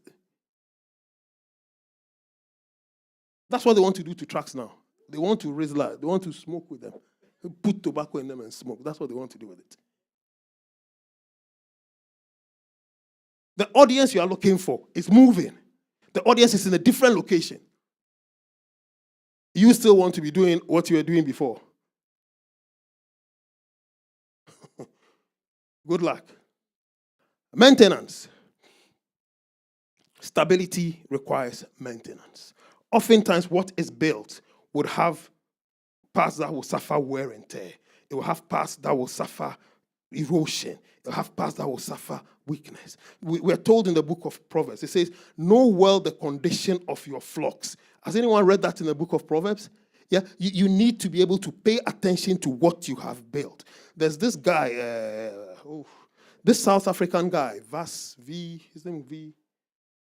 That's what they want to do to tracks now. They want to Rizla. They want to smoke with them. Put tobacco in them and smoke. That's what they want to do with it. The audience you are looking for is moving. The audience is in a different location. You still want to be doing what you were doing before. Good luck. Maintenance. Stability requires maintenance. Oftentimes, what is built would have parts that will suffer wear and tear. It will have parts that will suffer erosion. It will have parts that will suffer weakness. We are told in the book of Proverbs, it says, know well the condition of your flocks. Has anyone read that in the book of Proverbs? Yeah, you need to be able to pay attention to what you have built. There's this guy, this South African guy, his name V,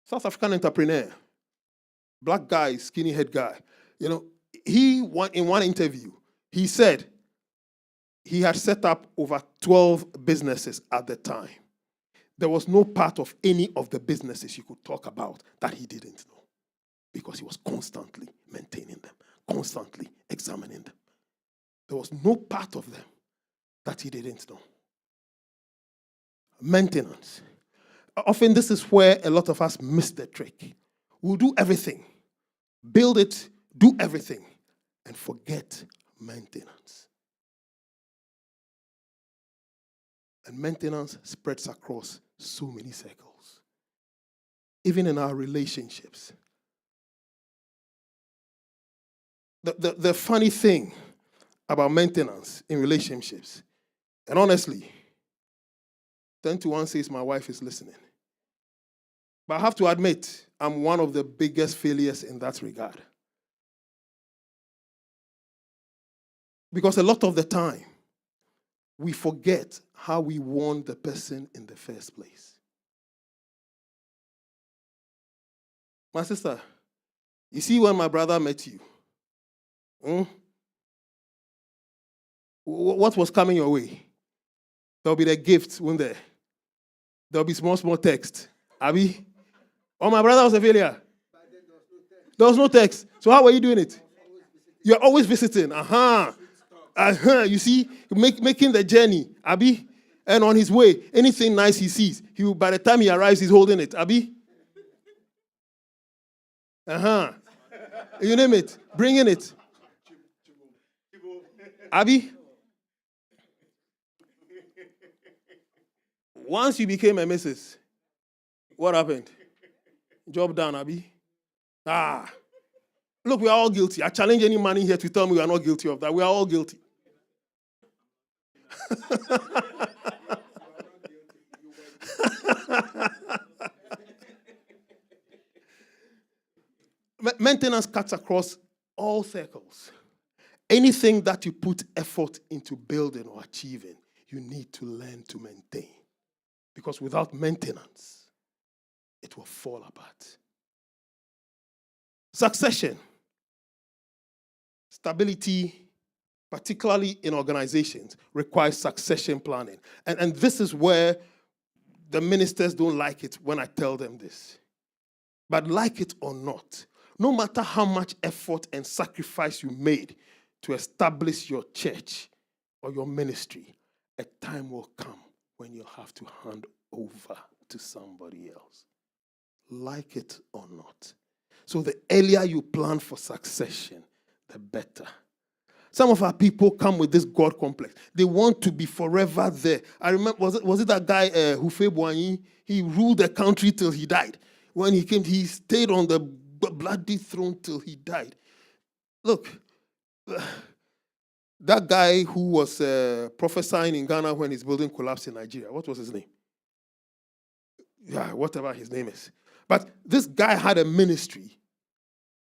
South African entrepreneur, black guy, skinny head guy. You know, in one interview, he said he had set up over 12 businesses at the time. There was no part of any of the businesses you could talk about that he didn't know, because he was constantly maintaining them, constantly examining them. There was no part of them that he didn't know. Maintenance. Often this is where a lot of us miss the trick. We'll do everything, build it, do everything, and forget maintenance. And maintenance spreads across so many circles. Even in our relationships. The funny thing about maintenance in relationships, and honestly, 10 to 1 says my wife is listening. But I have to admit, I'm one of the biggest failures in that regard. Because a lot of the time, we forget how we warned the person in the first place. My sister, you see when my brother met you, what was coming your way? There'll be the gift, won't there? There'll be small text. Abi? Oh, my brother was a failure. There was no text. So how were you doing it? You're always visiting. You see, making the journey. Abi? And on his way, anything nice he sees, by the time he arrives, he's holding it. Abi? You name it. Bringing it. Abi? Once you became a missus, what happened? Job done, Abi? Look, we are all guilty. I challenge any man in here to tell me we are not guilty of that. We are all guilty. Maintenance cuts across all circles. Anything that you put effort into building or achieving, you need to learn to maintain. Because without maintenance, it will fall apart. Succession. Stability particularly in organizations, requires succession planning. And this is where the ministers don't like it when I tell them this. But like it or not, no matter how much effort and sacrifice you made to establish your church or your ministry, a time will come when you'll have to hand over to somebody else. Like it or not. So the earlier you plan for succession, the better. Some of our people come with this God complex. They want to be forever there. I remember, was it that guy, Hufe Boigny? He ruled the country till he died. When he came, he stayed on the bloody throne till he died. Look, that guy who was prophesying in Ghana when his building collapsed in Nigeria, what was his name? Yeah, whatever his name is. But this guy had a ministry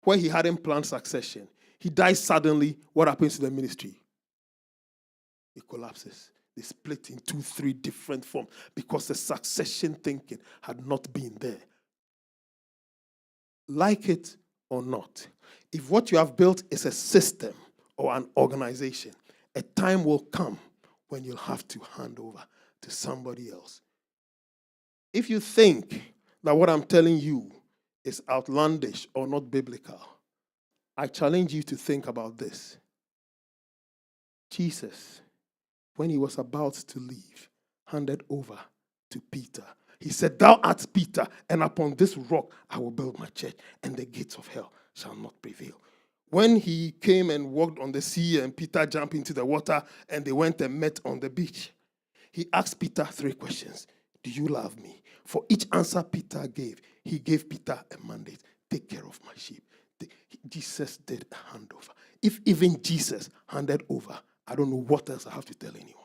where he hadn't planned succession. He dies suddenly. What happens to the ministry? It collapses. They split into 3 different forms because the succession thinking had not been there. Like it or not, if what you have built is a system or an organization, a time will come when you'll have to hand over to somebody else. If you think that what I'm telling you is outlandish or not biblical, I challenge you to think about this. Jesus, when he was about to leave, handed over to Peter. He said, "Thou art Peter, and upon this rock I will build my church, and the gates of hell shall not prevail." When he came and walked on the sea, and Peter jumped into the water, and they went and met on the beach, he asked Peter 3 questions. Do you love me? For each answer Peter gave, he gave Peter a mandate. Take care of my sheep. Jesus did a handover. If even Jesus handed over, I don't know what else I have to tell anyone.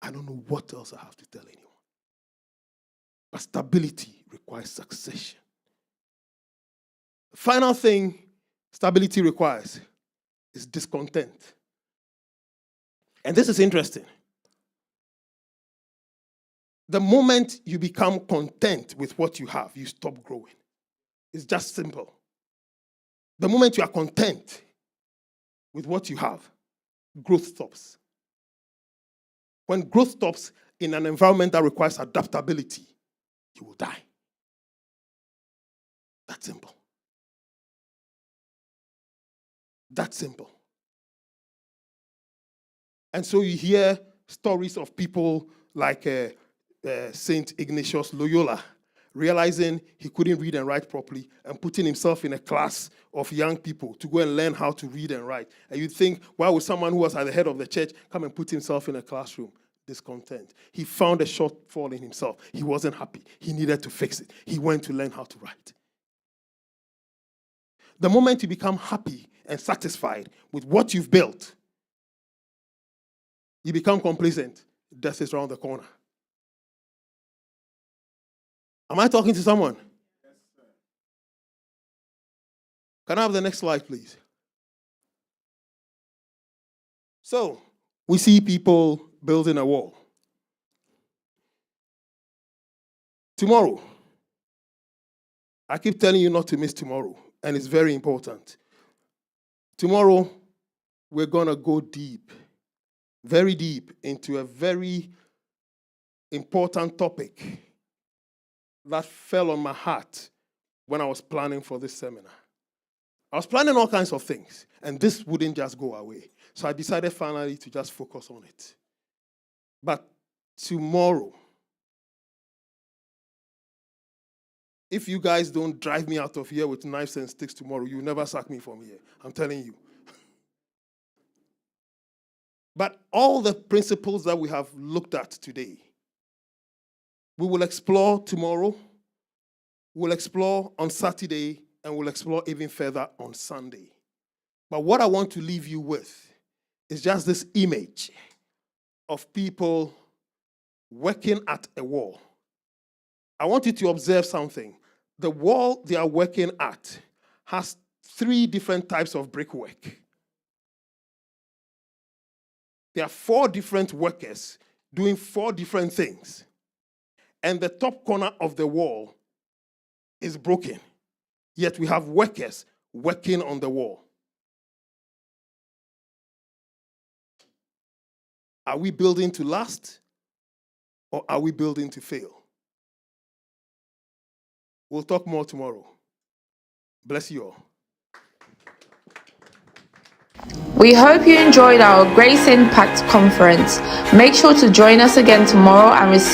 I don't know what else I have to tell anyone. But stability requires succession. The final thing stability requires is discontent. And this is interesting. The moment you become content with what you have, you stop growing. It's just simple. The moment you are content with what you have, growth stops. When growth stops in an environment that requires adaptability, you will die. That's simple. That's simple. And so you hear stories of people like Saint Ignatius Loyola, realizing he couldn't read and write properly and putting himself in a class of young people to go and learn how to read and write. And you'd think, why would someone who was at the head of the church come and put himself in a classroom? Discontent. He found a shortfall in himself. He wasn't happy. He needed to fix it. He went to learn how to write. The moment you become happy and satisfied with what you've built, you become complacent. Death is around the corner. Am I talking to someone? Yes, sir. Can I have the next slide, please? So, we see people building a wall. Tomorrow. I keep telling you not to miss tomorrow, and it's very important. Tomorrow, we're going to go deep, very deep, into a very important topic that fell on my heart when I was planning for this seminar. I was planning all kinds of things, and this wouldn't just go away. So I decided finally to just focus on it. But tomorrow, if you guys don't drive me out of here with knives and sticks tomorrow, you'll never sack me from here. I'm telling you. But all the principles that we have looked at today, we will explore tomorrow, we'll explore on Saturday, and we'll explore even further on Sunday. But what I want to leave you with is just this image of people working at a wall. I want you to observe something. The wall they are working at has 3 different types of brickwork. There are 4 different workers doing 4 different things. And the top corner of the wall is broken. Yet we have workers working on the wall. Are we building to last, or are we building to fail? We'll talk more tomorrow. Bless you all. We hope you enjoyed our Grace Impact conference. Make sure to join us again tomorrow and receive